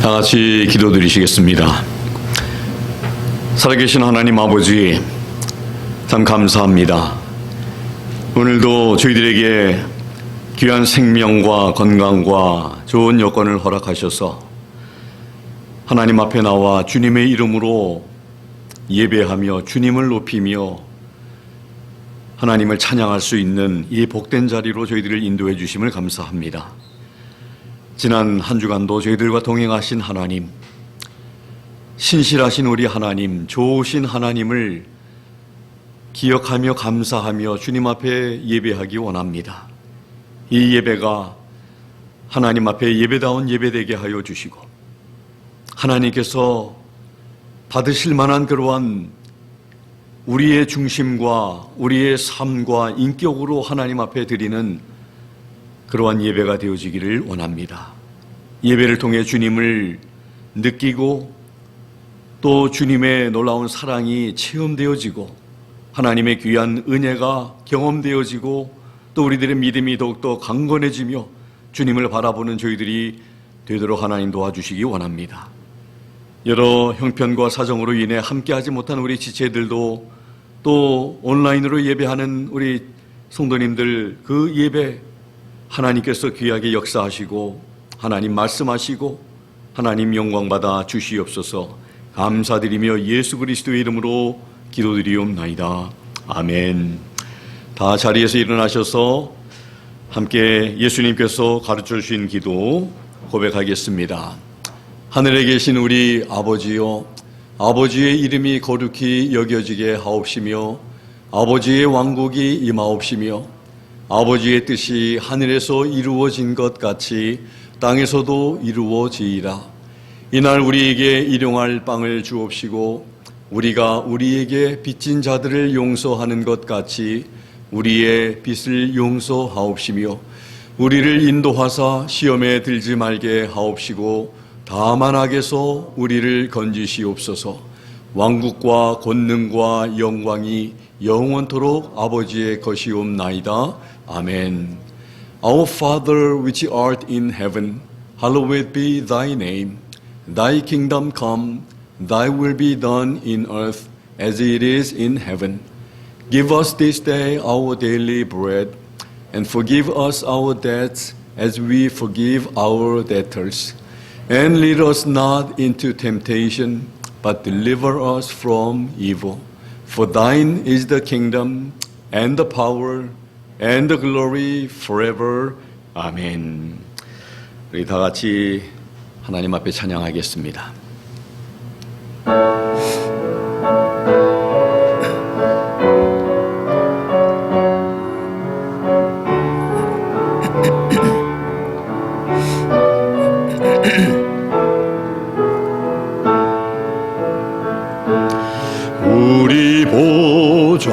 다 같이 기도드리시겠습니다. 살아계신 하나님 아버지, 참 감사합니다. 오늘도 저희들에게 귀한 생명과 건강과 좋은 여건을 허락하셔서 하나님 앞에 나와 주님의 이름으로 예배하며 주님을 높이며 하나님을 찬양할 수 있는 이 복된 자리로 저희들을 인도해 주심을 감사합니다. 지난 한 주간도 저희들과 동행하신 하나님, 신실하신 우리 하나님, 좋으신 하나님을 기억하며 감사하며 주님 앞에 예배하기 원합니다. 이 예배가 하나님 앞에 예배다운 예배되게 하여 주시고 하나님께서 받으실 만한 그러한 우리의 중심과 우리의 삶과 인격으로 하나님 앞에 드리는 그러한 예배가 되어지기를 원합니다. 예배를 통해 주님을 느끼고 또 주님의 놀라운 사랑이 체험되어지고 하나님의 귀한 은혜가 경험되어지고 또 우리들의 믿음이 더욱더 강건해지며 주님을 바라보는 저희들이 되도록 하나님 도와주시기 원합니다. 여러 형편과 사정으로 인해 함께하지 못한 우리 지체들도 또 온라인으로 예배하는 우리 성도님들 그 예배 하나님께서 귀하게 역사하시고 하나님 말씀하시고 하나님 영광받아 주시옵소서. 감사드리며 예수 그리스도의 이름으로 기도드리옵나이다. 아멘. 다 자리에서 일어나셔서 함께 예수님께서 가르쳐 주신 기도 고백하겠습니다. 하늘에 계신 우리 아버지요, 아버지의 이름이 거룩히 여겨지게 하옵시며 아버지의 왕국이 임하옵시며 아버지의 뜻이 하늘에서 이루어진 것 같이 땅에서도 이루어지이라. 이날 우리에게 일용할 빵을 주옵시고 우리가 우리에게 빚진 자들을 용서하는 것 같이 우리의 빚을 용서하옵시며 우리를 인도하사 시험에 들지 말게 하옵시고 다만 악에서 우리를 건지시옵소서. 왕국과 권능과 영광이 영원토록 아버지의 것이옵나이다. 아멘. Our Father which art in heaven, hallowed be thy name. Thy kingdom come, thy will be done in earth as it is in heaven. Give us this day our daily bread, and forgive us our debts as we forgive our debtors. And lead us not into temptation, but deliver us from evil. For thine is the kingdom, and the power, and the glory forever. 아멘. 우리 다 같이 하나님 앞에 찬양하겠습니다. 우리 보좌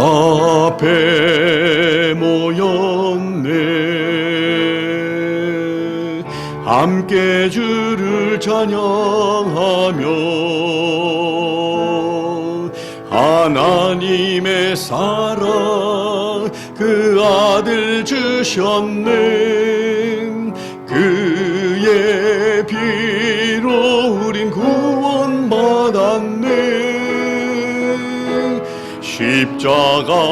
앞에 모였네. 함께 주를 찬양하며 하나님의 사랑 그 아들 주셨네. 그의 피로 우린 구원받았네. 십자가에서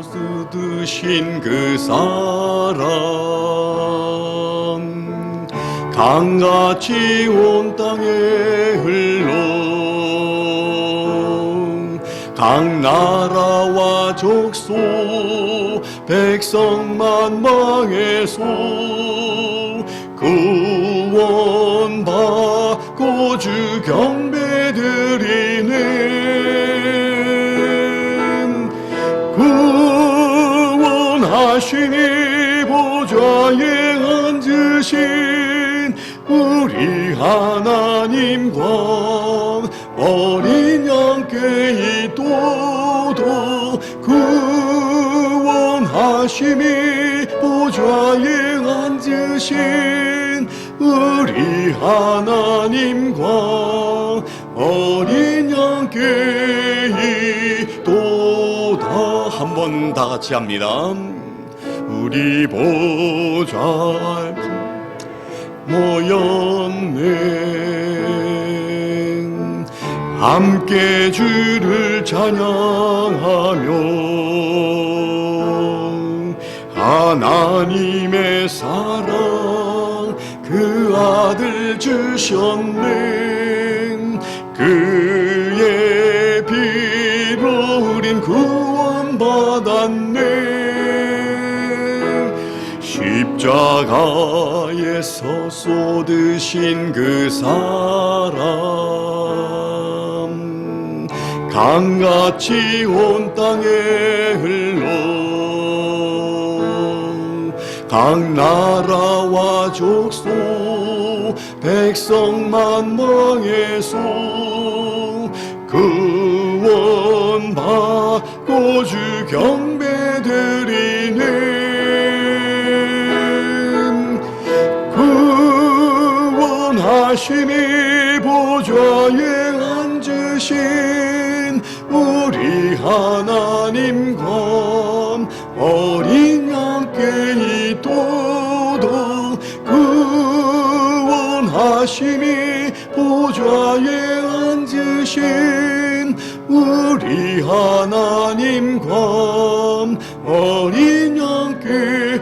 쏟으신 그 사랑 강같이 온 땅에 흘러 각 나라와 족속 백성 만방에서 구원받고 주 경배드리네. 구원하시니 보좌에 앉으신 우리 하나님과 어린 양께 이도도 구원하시니 보좌에 앉으신 우리 하나님과 어린 양께 이도다. 한번 다 같이 합니다. 우리 보좌 모였네. 함께 주를 찬양하며 하나님의 사랑 그 아들 주셨네. 그의 피로 우린 구원받았네. 십자가에서 쏟으신 그 사랑 강같이 온 땅에 흘러 각 나라와 족속 백성만 망해서 구원받고 주 경배드리네. 구원하심이 보좌에 앉으신 우리 하나님과 어린 양께 이토록 구원하심이 보좌에 앉으신 우리 하나님과 어린 양께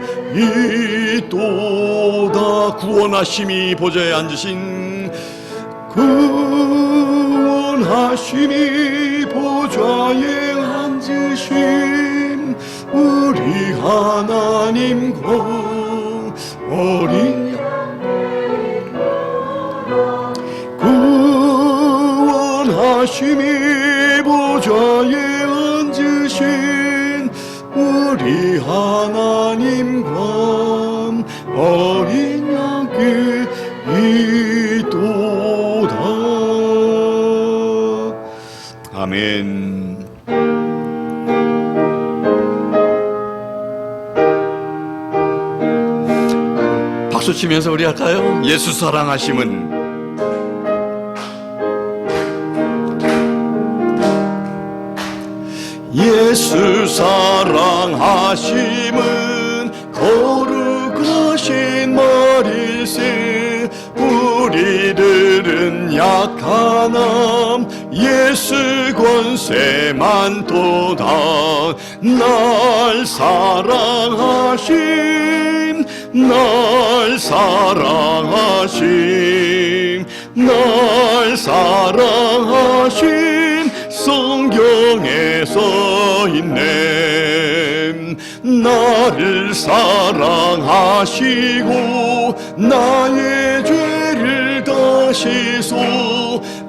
이토다. 구원하심이 보좌에 앉으신 구원하심이 보좌에 앉으신 우리 하나님과 어린 구원하심이 보좌에 앉으신 우리 하나님과 어린 양께 이도다. 아멘. 박수 치면서 우리 할까요? 예수 사랑하심은 예수 사랑하심은 거룩하신 말일세. 우리들은 약하나 예수 권세만 도다. 날 사랑하심 날 사랑하심 날 사랑하심 성경에 써있네. 나를 사랑하시고 나의 죄를 다시소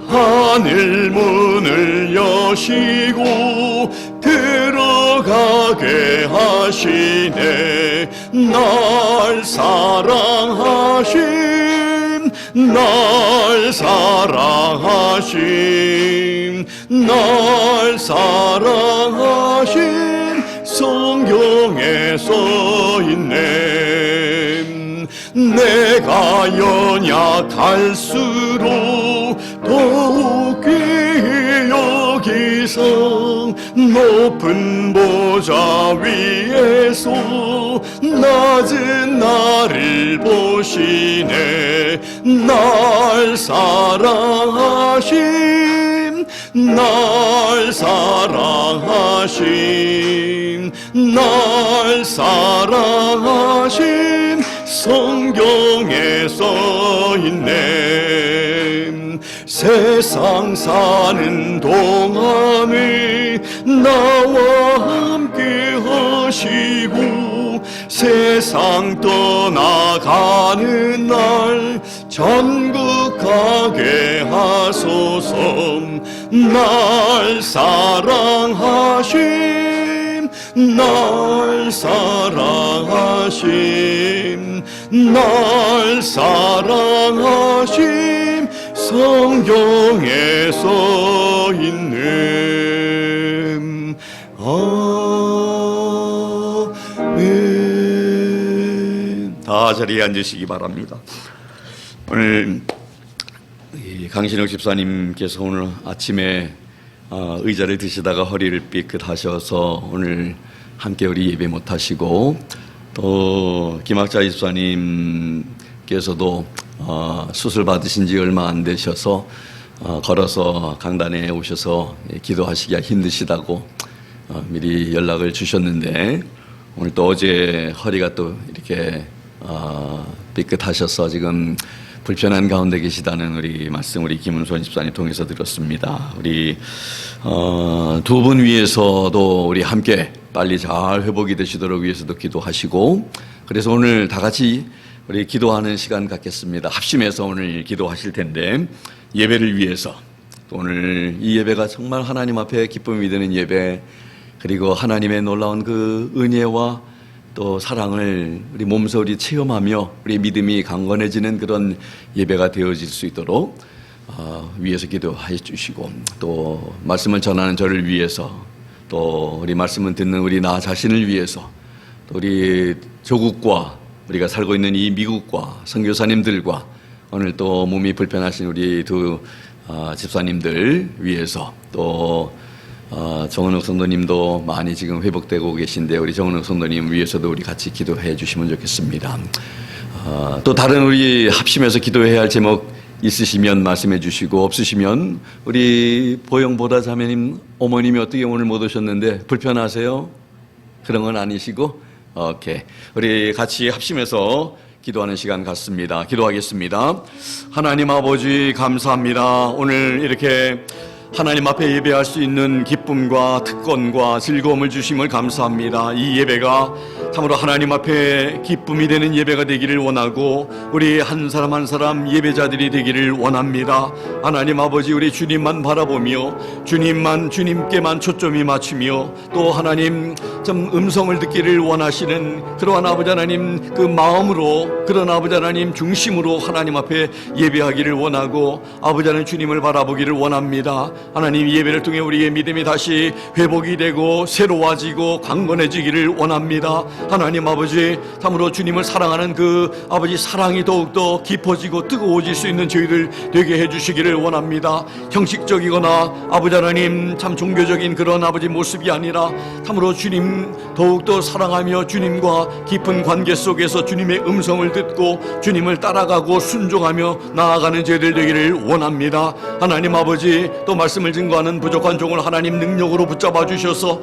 하늘 문을 여시고 들어가게 하시네. 날 사랑하심 날 사랑하심 날 사랑하심 성경에 써있네. 내가 연약할수록 더욱 귀히 여기서 높은 보좌 위에서 낮은 나를 보시네. 날 사랑하심 날 사랑하심 날 사랑하심 성경에 써있네. 세상 사는 동안에 나와 함께 하시고 세상 떠나가는 날 천국 가게 하소서. 날 사랑하심 날 사랑하심 날 사랑하심 성경에 써있네. 아멘. 다 자리에 앉으시기 바랍니다. 오늘 강신혁 집사님께서 오늘 아침에 의자를 드시다가 허리를 삐끗하셔서 오늘 함께 우리 예배 못하시고, 또 김학자 집사님께서도 수술 받으신 지 얼마 안 되셔서 걸어서 강단에 오셔서 기도하시기가 힘드시다고 미리 연락을 주셨는데, 오늘 또 어제 허리가 또 이렇게 삐끗하셔서 지금 불편한 가운데 계시다는 우리 말씀, 우리 김은선 집사님 통해서 들었습니다. 우리 두 분 위해서도 우리 함께 빨리 잘 회복이 되시도록 위해서도 기도하시고, 그래서 오늘 다 같이 우리 기도하는 시간 갖겠습니다. 합심해서 오늘 기도하실 텐데, 예배를 위해서, 오늘 이 예배가 정말 하나님 앞에 기쁨이 되는 예배, 그리고 하나님의 놀라운 그 은혜와 또 사랑을 우리 몸소 우리 체험하며 우리 믿음이 강건해지는 그런 예배가 되어질 수 있도록 위에서 기도해 주시고, 또 말씀을 전하는 저를 위해서, 또 우리 말씀을 듣는 우리 나 자신을 위해서, 또 우리 조국과 우리가 살고 있는 이 미국과 선교사님들과 오늘 또 몸이 불편하신 우리 두 집사님들 위해서, 또 정은욱 성도님도 많이 지금 회복되고 계신데 우리 정은욱 성도님 위해서도 우리 같이 기도해 주시면 좋겠습니다. 또 다른 우리 합심해서 기도해야 할 제목 있으시면 말씀해 주시고, 없으시면 우리 보영보다 자매님 어머님이 어떻게 오늘 못 오셨는데 불편하세요? 그런 건 아니시고, 오케이, 우리 같이 합심해서 기도하는 시간 갖습니다. 기도하겠습니다. 하나님 아버지 감사합니다. 오늘 이렇게 하나님 앞에 예배할 수 있는 기쁨과 특권과 즐거움을 주심을 감사합니다. 이 예배가 참으로 하나님 앞에 기쁨이 되는 예배가 되기를 원하고, 우리 한 사람 한 사람 예배자들이 되기를 원합니다. 하나님 아버지, 우리 주님만 바라보며 주님께만 초점이 맞추며, 또 하나님 좀 음성을 듣기를 원하시는 그러한 아버지 하나님 그 마음으로, 그런 아버지 하나님 중심으로 하나님 앞에 예배하기를 원하고, 아버지 하나님 주님을 바라보기를 원합니다. 하나님, 예배를 통해 우리의 믿음이 다시 회복이 되고 새로워지고 강건해지기를 원합니다. 하나님 아버지, 참으로 주님을 사랑하는 그 아버지 사랑이 더욱더 깊어지고 뜨거워질 수 있는 저희들 되게 해주시기를 원합니다. 형식적이거나 아버지 하나님 참 종교적인 그런 아버지 모습이 아니라, 참으로 주님 더욱더 사랑하며 주님과 깊은 관계 속에서 주님의 음성을 듣고 주님을 따라가고 순종하며 나아가는 저희들 되기를 원합니다. 하나님 아버지, 또 말씀을 증거하는 부족한 종을 하나님 능력으로 붙잡아 주셔서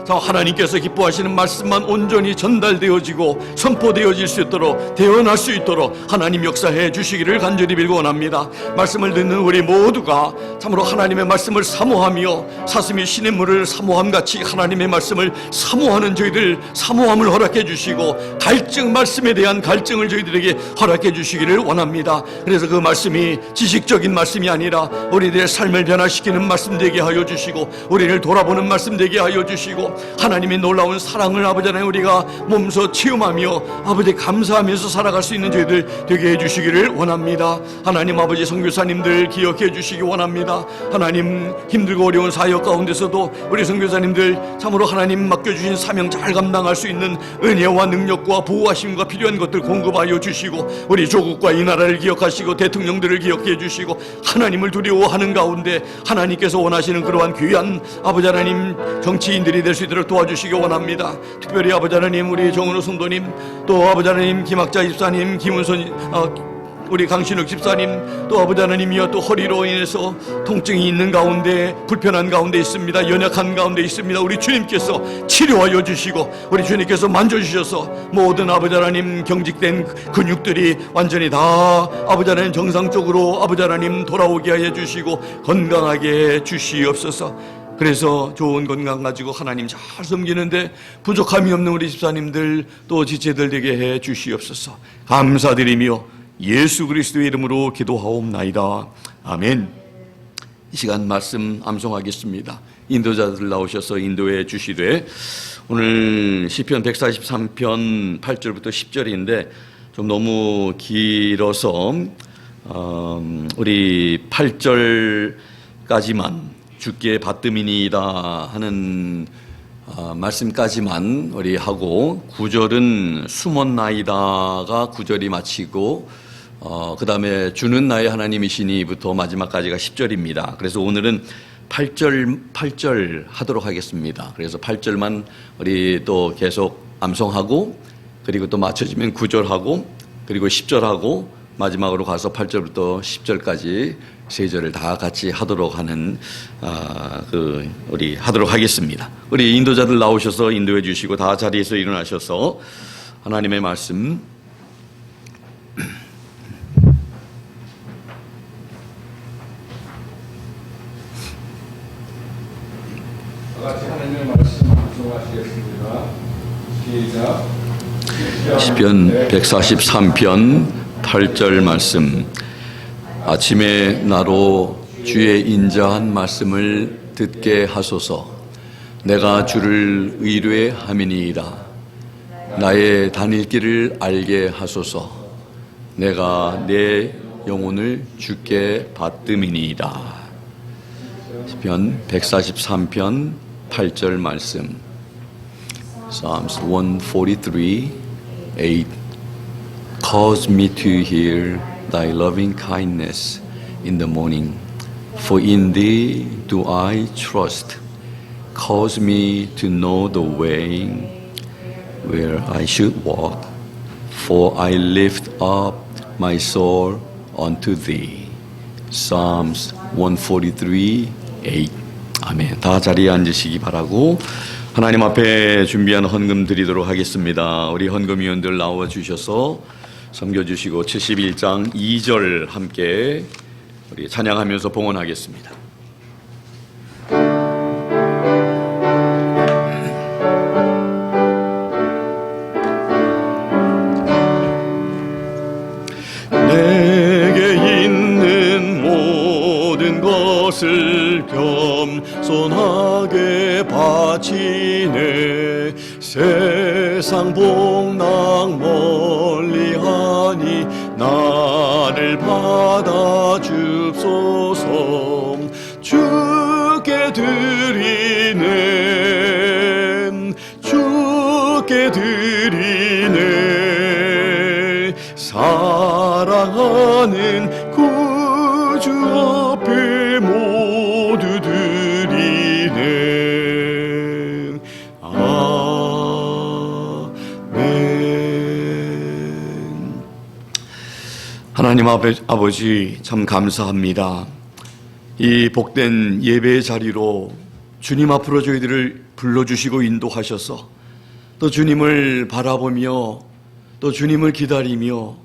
하나님께서 기뻐하시는 말씀만 온전히 전달되어지고 선포되어질 수 있도록, 대언할 수 있도록 하나님 역사해 주시기를 간절히 빌고 원합니다. 말씀을 듣는 우리 모두가 참으로 하나님의 말씀을 사모하며 사슴이 신의 물을 사모함같이 하나님의 말씀을 사모하는 저희들 사모함을 허락해 주시고, 말씀에 대한 갈증을 저희들에게 허락해 주시기를 원합니다. 그래서 그 말씀이 지식적인 말씀이 아니라 우리들의 삶을 변화시키는 말씀 되게 하여 주시고, 우리를 돌아보는 말씀 되게 하여 주시고, 하나님의 놀라운 사랑을 아버지 하나님 우리가 몸소 체험하며 아버지 감사하면서 살아갈 수 있는 저희들 되게 해주시기를 원합니다. 하나님 아버지, 선교사님들 기억해 주시기 원합니다. 하나님, 힘들고 어려운 사역 가운데서도 우리 선교사님들 참으로 하나님 맡겨주신 사명 잘 감당할 수 있는 은혜와 능력과 보호하심과 필요한 것들 공급하여 주시고, 우리 조국과 이 나라를 기억하시고 대통령들을 기억해 주시고, 하나님을 두려워하는 가운데 하나님께서 원하시는 그러한 귀한 아버지 하나님 정치인들이 될 수 있도록 도와주시기 원합니다. 특별히 아버지 하나님 우리 정은호 성도님, 또 아버지 하나님 김학자 집사님, 우리 강신욱 집사님, 또 아버지 하나님이여, 또 허리로 인해서 통증이 있는 가운데, 불편한 가운데 있습니다. 연약한 가운데 있습니다. 우리 주님께서 치료하여 주시고, 우리 주님께서 만져주셔서 모든 아버지 하나님 경직된 근육들이 완전히 다 아버지 하나님 정상적으로 아버지 하나님 돌아오게 하여 주시고 건강하게 해 주시옵소서. 그래서 좋은 건강 가지고 하나님 잘 섬기는데 부족함이 없는 우리 집사님들, 또 지체들 되게 해 주시옵소서. 감사드리며 예수 그리스도의 이름으로 기도하옵나이다. 아멘. 이 시간 말씀 암송하겠습니다. 인도자들 나오셔서 인도해 주시되, 오늘 시편 143편 8절부터 10절인데 좀 너무 길어서 우리 8절까지만 주께 받음이니이다 하는 말씀까지만 우리 하고, 9절은 숨었나이다가 9절이 마치고, 그 다음에 주는 나의 하나님이시니부터 마지막까지가 10절입니다. 그래서 오늘은 8절 하도록 하겠습니다. 그래서 8절만 우리 또 계속 암송하고, 그리고 또 맞춰지면 9절 하고, 그리고 10절 하고, 마지막으로 가서 8절부터 10절까지 세 절을 다 같이 하도록 하는 우리 하도록 하겠습니다. 우리 인도자들 나오셔서 인도해 주시고 다 자리에서 일어나셔서 하나님의 말씀 같이 하나님의 말씀 합독하시겠습니다. 시작. 시편 143편 8절 말씀. 아침에 나로 주의 인자한 말씀을 듣게 하소서. 내가 주를 의뢰함이니이다. 나의 다닐 길을 알게 하소서. 내가 내 영혼을 주께 받음이니이다. 시편 143편 8절 말씀. Psalms 143, 8. Cause me to hear thy loving kindness in the morning, for in thee do I trust. Cause me to know the way where I should walk, for I lift up my soul unto thee. Psalms 143, 8. 아멘. 다 자리에 앉으시기 바라고 하나님 앞에 준비한 헌금 드리도록 하겠습니다. 우리 헌금위원들 나와 주셔서 섬겨주시고 71장 2절 함께 우리 찬양하면서 봉헌하겠습니다. 내게 있는 모든 것을 겸손하게 바치네. 세상 복락 멀리하니 나를 받아 줍소서. 주께 드리네, 주께 드리네. 사랑하는 구주 앞에 모두 드리네. 아멘. 하나님 아버지 참 감사합니다. 이 복된 예배의 자리로 주님 앞으로 저희들을 불러주시고 인도하셔서 또 주님을 바라보며 또 주님을 기다리며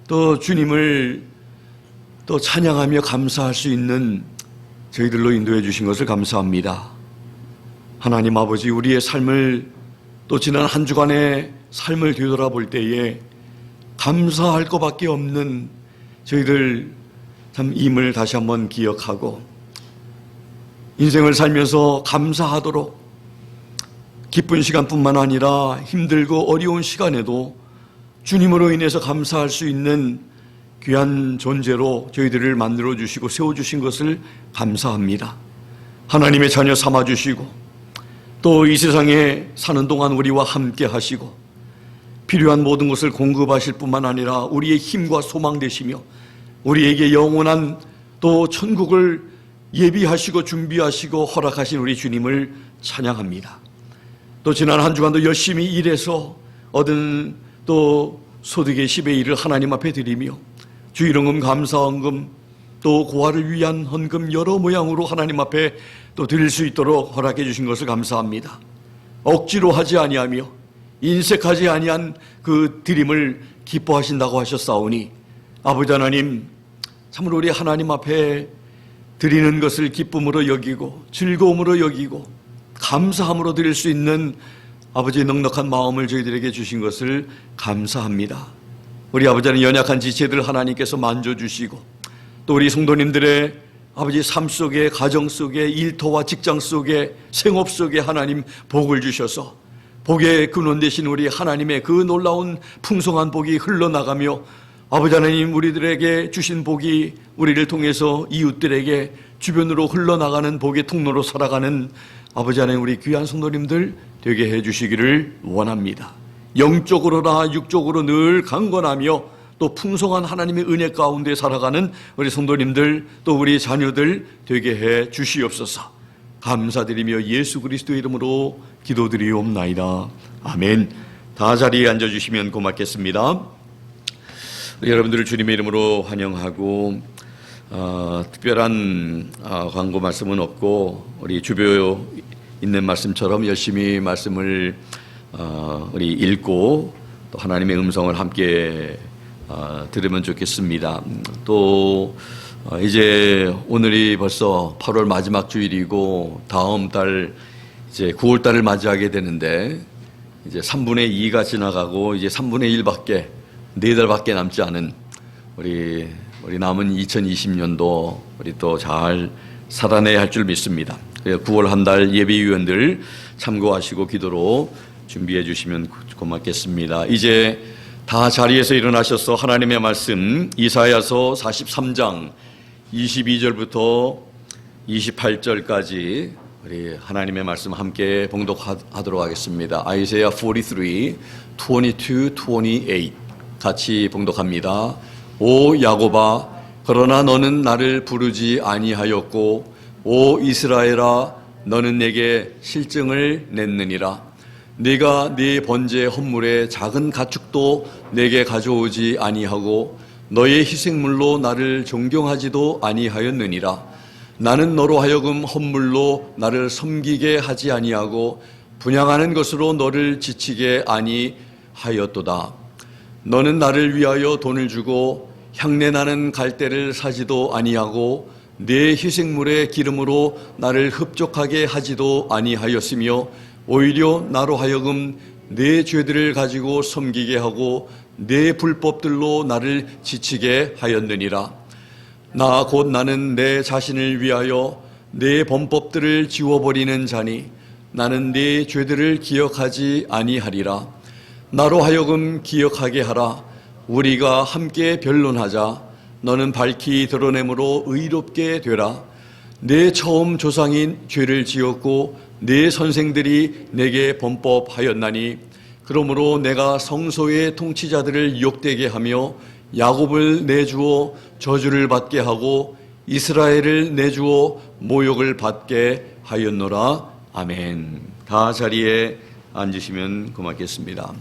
또 주님을 또 찬양하며 감사할 수 있는 저희들로 인도해 주신 것을 감사합니다. 하나님 아버지, 우리의 삶을 또 지난 한 주간의 삶을 뒤돌아볼 때에 감사할 것밖에 없는 저희들 참 임을 다시 한번 기억하고 인생을 살면서 감사하도록 기쁜 시간뿐만 아니라 힘들고 어려운 시간에도 주님으로 인해서 감사할 수 있는 귀한 존재로 저희들을 만들어 주시고 세워 주신 것을 감사합니다. 하나님의 자녀 삼아 주시고 또 이 세상에 사는 동안 우리와 함께 하시고 필요한 모든 것을 공급하실 뿐만 아니라 우리의 힘과 소망 되시며 우리에게 영원한 또 천국을 예비하시고 준비하시고 허락하신 우리 주님을 찬양합니다. 또 지난 한 주간도 열심히 일해서 얻은 또 소득의 10의 1을 하나님 앞에 드리며 주일헌금, 감사헌금, 또 고아를 위한 헌금 여러 모양으로 하나님 앞에 또 드릴 수 있도록 허락해 주신 것을 감사합니다. 억지로 하지 아니하며 인색하지 아니한 그 드림을 기뻐하신다고 하셨사오니 아버지 하나님, 참으로 우리 하나님 앞에 드리는 것을 기쁨으로 여기고 즐거움으로 여기고 감사함으로 드릴 수 있는 아버지의 넉넉한 마음을 저희들에게 주신 것을 감사합니다. 우리 아버지는 연약한 지체들 하나님께서 만져주시고 또 우리 성도님들의 아버지 삶 속에, 가정 속에, 일터와 직장 속에, 생업 속에 하나님 복을 주셔서 복의 근원 되신 우리 하나님의 그 놀라운 풍성한 복이 흘러나가며 아버지 하나님, 우리들에게 주신 복이 우리를 통해서 이웃들에게 주변으로 흘러나가는 복의 통로로 살아가는 아버지 하나님, 우리 귀한 성도님들 되게 해주시기를 원합니다. 영적으로나 육적으로 늘 강건하며 또 풍성한 하나님의 은혜 가운데 살아가는 우리 성도님들 또 우리 자녀들 되게 해 주시옵소서. 감사드리며 예수 그리스도의 이름으로 기도드리옵나이다. 아멘. 다 자리에 앉아주시면 고맙겠습니다. 여러분들을 주님의 이름으로 환영하고 특별한 광고 말씀은 없고 우리 주변에 있는 말씀처럼 열심히 말씀을 우리 읽고 또 하나님의 음성을 함께 들으면 좋겠습니다. 또 이제 오늘이 벌써 8월 마지막 주일이고 다음 달 이제 9월 달을 맞이하게 되는데 이제 3분의 2가 지나가고 이제 3분의 1밖에 4달밖에 남지 않은 우리 남은 2020년도 우리 또 잘 살아내야 할 줄 믿습니다. 9월 한 달 예비위원들 참고하시고 기도로 준비해 주시면 고맙겠습니다. 이제 다 자리에서 일어나셔서 하나님의 말씀 이사야서 43장 22절부터 28절까지 우리 하나님의 말씀 함께 봉독하도록 하겠습니다. 아이사야 43, 22, 28 같이 봉독합니다. 오 야곱아, 그러나 너는 나를 부르지 아니하였고 오 이스라엘아, 너는 내게 실증을 냈느니라. 네가 네 번제 헌물의 작은 가축도 내게 가져오지 아니하고 너의 희생물로 나를 존경하지도 아니하였느니라. 나는 너로 하여금 헌물로 나를 섬기게 하지 아니하고 분향하는 것으로 너를 지치게 아니하였도다. 너는 나를 위하여 돈을 주고 향내나는 갈대를 사지도 아니하고 내 희생물의 기름으로 나를 흡족하게 하지도 아니하였으며 오히려 나로 하여금 내 죄들을 가지고 섬기게 하고 내 불법들로 나를 지치게 하였느니라. 나 곧 나는 내 자신을 위하여 내 범법들을 지워버리는 자니 나는 내 죄들을 기억하지 아니하리라. 나로 하여금 기억하게 하라. 우리가 함께 변론하자. 너는 밝히 드러내므로 의롭게 되라. 내 처음 조상인 죄를 지었고 내 선생들이 내게 범법하였나니 그러므로 내가 성소의 통치자들을 유혹되게 하며 야곱을 내주어 저주를 받게 하고 이스라엘을 내주어 모욕을 받게 하였노라. 아멘. 다 자리에 앉으시면 고맙겠습니다.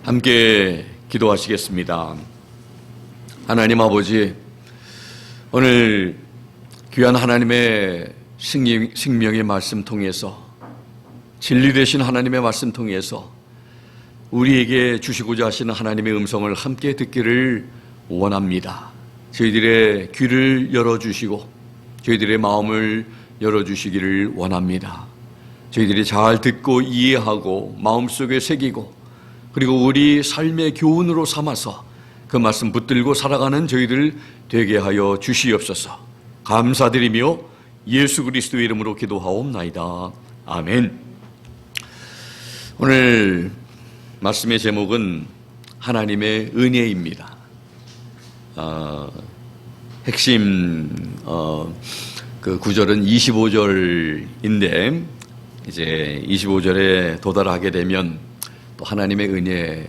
함께 기도하시겠습니다. 하나님 아버지, 오늘 귀한 하나님의 생명의 말씀 통해서 진리 되신 하나님의 말씀 통해서 우리에게 주시고자 하시는 하나님의 음성을 함께 듣기를 원합니다. 저희들의 귀를 열어주시고 저희들의 마음을 열어주시기를 원합니다. 저희들이 잘 듣고 이해하고 마음속에 새기고 그리고 우리 삶의 교훈으로 삼아서 그 말씀 붙들고 살아가는 저희들 되게 하여 주시옵소서. 감사드리며 예수 그리스도의 이름으로 기도하옵나이다. 아멘. 오늘 말씀의 제목은 하나님의 은혜입니다. 핵심 그 구절은 25절인데 이제 25절에 도달하게 되면 또 하나님의 은혜,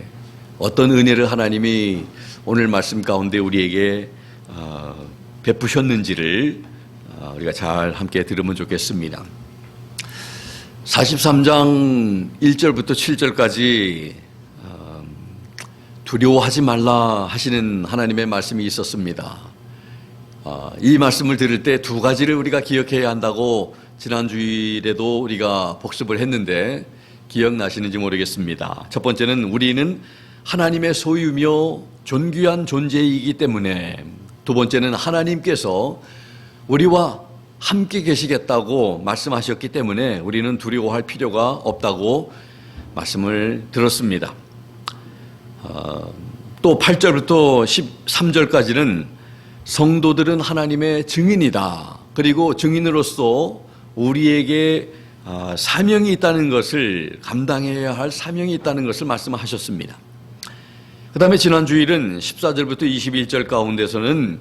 어떤 은혜를 하나님이 오늘 말씀 가운데 우리에게 베푸셨는지를 우리가 잘 함께 들으면 좋겠습니다. 43장 1절부터 7절까지 두려워하지 말라 하시는 하나님의 말씀이 있었습니다. 이 말씀을 들을 때 두 가지를 우리가 기억해야 한다고 지난 주일에도 우리가 복습을 했는데 기억나시는지 모르겠습니다. 첫 번째는 우리는 하나님의 소유며 존귀한 존재이기 때문에, 두 번째는 하나님께서 우리와 함께 계시겠다고 말씀하셨기 때문에 우리는 두려워할 필요가 없다고 말씀을 들었습니다. 또 8절부터 13절까지는 성도들은 하나님의 증인이다. 그리고 증인으로서 우리에게 사명이 있다는 것을, 감당해야 할 사명이 있다는 것을 말씀하셨습니다. 그 다음에 지난 주일은 14절부터 21절 가운데서는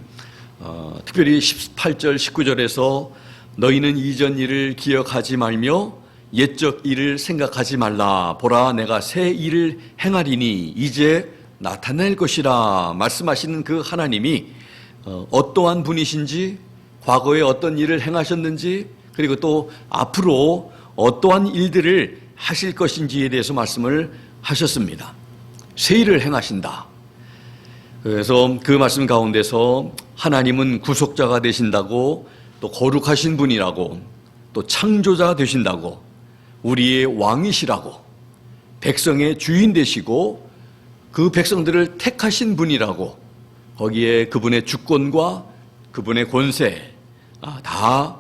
특별히 18절, 19절에서 너희는 이전 일을 기억하지 말며 옛적 일을 생각하지 말라. 보라, 내가 새 일을 행하리니 이제 나타낼 것이라 말씀하시는 그 하나님이 어떠한 분이신지, 과거에 어떤 일을 행하셨는지, 그리고 또 앞으로 어떠한 일들을 하실 것인지에 대해서 말씀을 하셨습니다. 새 일을 행하신다. 그래서 그 말씀 가운데서 하나님은 구속자가 되신다고, 또 거룩하신 분이라고, 또 창조자 되신다고, 우리의 왕이시라고, 백성의 주인 되시고 그 백성들을 택하신 분이라고, 거기에 그분의 주권과 그분의 권세 다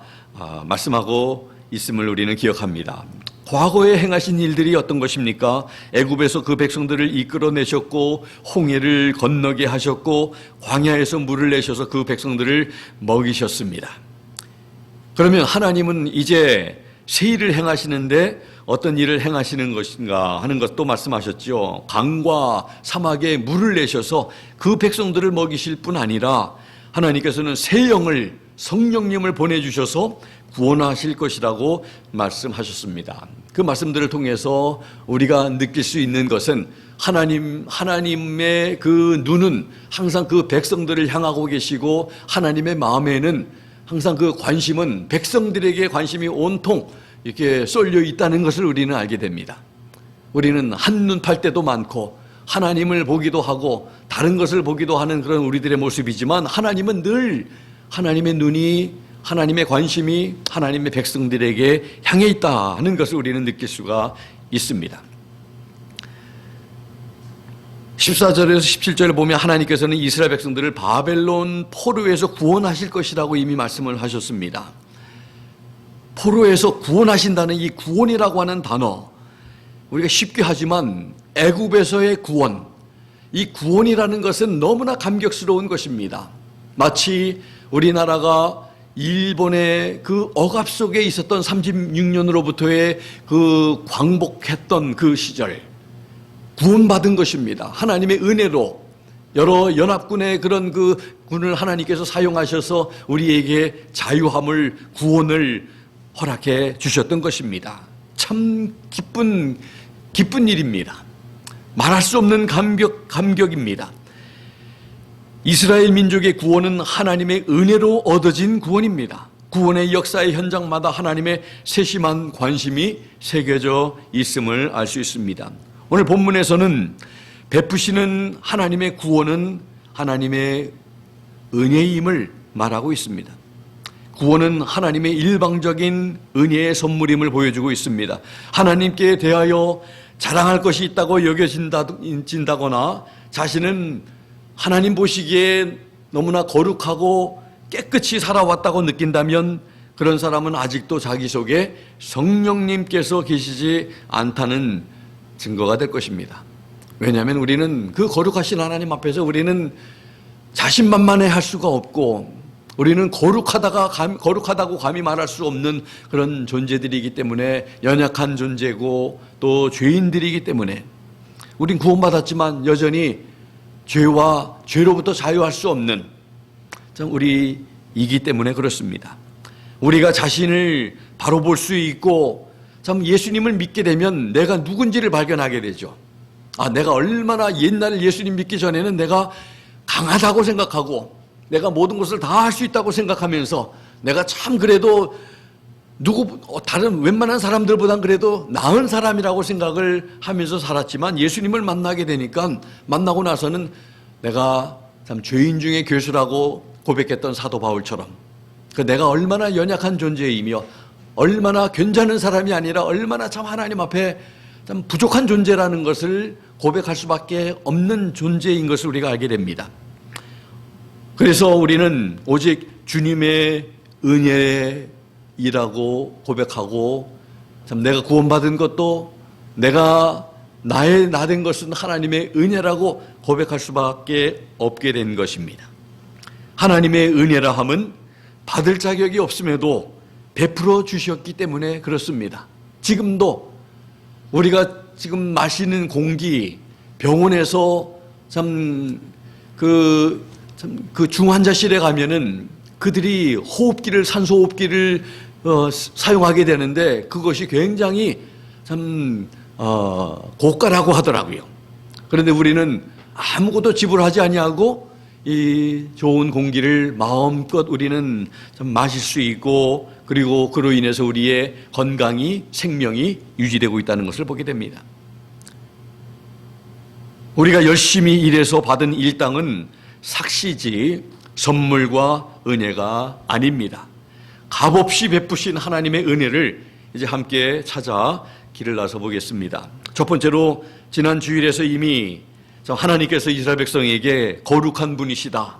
말씀하고 있음을 우리는 기억합니다. 과거에 행하신 일들이 어떤 것입니까? 애굽에서 그 백성들을 이끌어내셨고 홍해를 건너게 하셨고 광야에서 물을 내셔서 그 백성들을 먹이셨습니다. 그러면 하나님은 이제 새 일을 행하시는데 어떤 일을 행하시는 것인가 하는 것도 말씀하셨죠. 강과 사막에 물을 내셔서 그 백성들을 먹이실 뿐 아니라 하나님께서는 새 영을, 성령님을 보내주셔서 구원하실 것이라고 말씀하셨습니다. 그 말씀들을 통해서 우리가 느낄 수 있는 것은 하나님의 그 눈은 항상 그 백성들을 향하고 계시고 하나님의 마음에는 항상 그 관심은 백성들에게 관심이 온통 이렇게 쏠려 있다는 것을 우리는 알게 됩니다. 우리는 한눈 팔 때도 많고 하나님을 보기도 하고 다른 것을 보기도 하는 그런 우리들의 모습이지만 하나님은 늘 하나님의 눈이, 하나님의 관심이 하나님의 백성들에게 향해 있다 하는 것을 우리는 느낄 수가 있습니다. 14절에서 17절을 보면 하나님께서는 이스라엘 백성들을 바벨론 포로에서 구원하실 것이라고 이미 말씀을 하셨습니다. 포로에서 구원하신다는 이 구원이라고 하는 단어, 우리가 쉽게 하지만 애굽에서의 구원, 이 구원이라는 것은 너무나 감격스러운 것입니다. 마치 우리나라가 일본의 그 억압 속에 있었던 36년으로부터의 그 광복했던 그 시절, 구원받은 것입니다. 하나님의 은혜로 여러 연합군의 그런 그 군을 하나님께서 사용하셔서 우리에게 자유함을, 구원을 허락해 주셨던 것입니다. 참 기쁜 일입니다. 말할 수 없는 감격입니다. 이스라엘 민족의 구원은 하나님의 은혜로 얻어진 구원입니다. 구원의 역사의 현장마다 하나님의 세심한 관심이 새겨져 있음을 알 수 있습니다. 오늘 본문에서는 베푸시는 하나님의 구원은 하나님의 은혜임을 말하고 있습니다. 구원은 하나님의 일방적인 은혜의 선물임을 보여주고 있습니다. 하나님께 대하여 자랑할 것이 있다고 여겨진다거나 자신은 하나님 보시기에 너무나 거룩하고 깨끗이 살아왔다고 느낀다면 그런 사람은 아직도 자기 속에 성령님께서 계시지 않다는 증거가 될 것입니다. 왜냐하면 우리는 그 거룩하신 하나님 앞에서 우리는 자신만만해 할 수가 없고 우리는 거룩하다고 감히 말할 수 없는 그런 존재들이기 때문에 연약한 존재고 또 죄인들이기 때문에 우린 구원받았지만 여전히 죄와 죄로부터 자유할 수 없는 참 우리이기 때문에 그렇습니다. 우리가 자신을 바로 볼 수 있고 참 예수님을 믿게 되면 내가 누군지를 발견하게 되죠. 내가 얼마나 옛날 예수님 믿기 전에는 내가 강하다고 생각하고 내가 모든 것을 다 할 수 있다고 생각하면서 내가 참 그래도 다른 웬만한 사람들보단 그래도 나은 사람이라고 생각을 하면서 살았지만 예수님을 만나게 되니까 만나고 나서는 내가 참 죄인 중에 괴수라고 고백했던 사도 바울처럼 내가 얼마나 연약한 존재이며 얼마나 괜찮은 사람이 아니라 얼마나 참 하나님 앞에 참 부족한 존재라는 것을 고백할 수밖에 없는 존재인 것을 우리가 알게 됩니다. 그래서 우리는 오직 주님의 은혜이라고 고백하고 참 내가 구원받은 것도 내가 나 된 것은 하나님의 은혜라고 고백할 수밖에 없게 된 것입니다. 하나님의 은혜라 함은 받을 자격이 없음에도 베풀어 주셨기 때문에 그렇습니다. 지금도 우리가 지금 마시는 공기, 병원에서 그 중환자실에 가면은 그들이 산소호흡기를 사용하게 되는데 그것이 굉장히 고가라고 하더라고요. 그런데 우리는 아무것도 지불하지 아니하고 이 좋은 공기를 마음껏 우리는 마실 수 있고 그리고 그로 인해서 우리의 건강이 생명이 유지되고 있다는 것을 보게 됩니다. 우리가 열심히 일해서 받은 일당은 삭시지 선물과 은혜가 아닙니다. 값없이 베푸신 하나님의 은혜를 이제 함께 찾아 길을 나서 보겠습니다. 첫 번째로 지난 주일에서 이미 하나님께서 이스라엘 백성에게 거룩한 분이시다,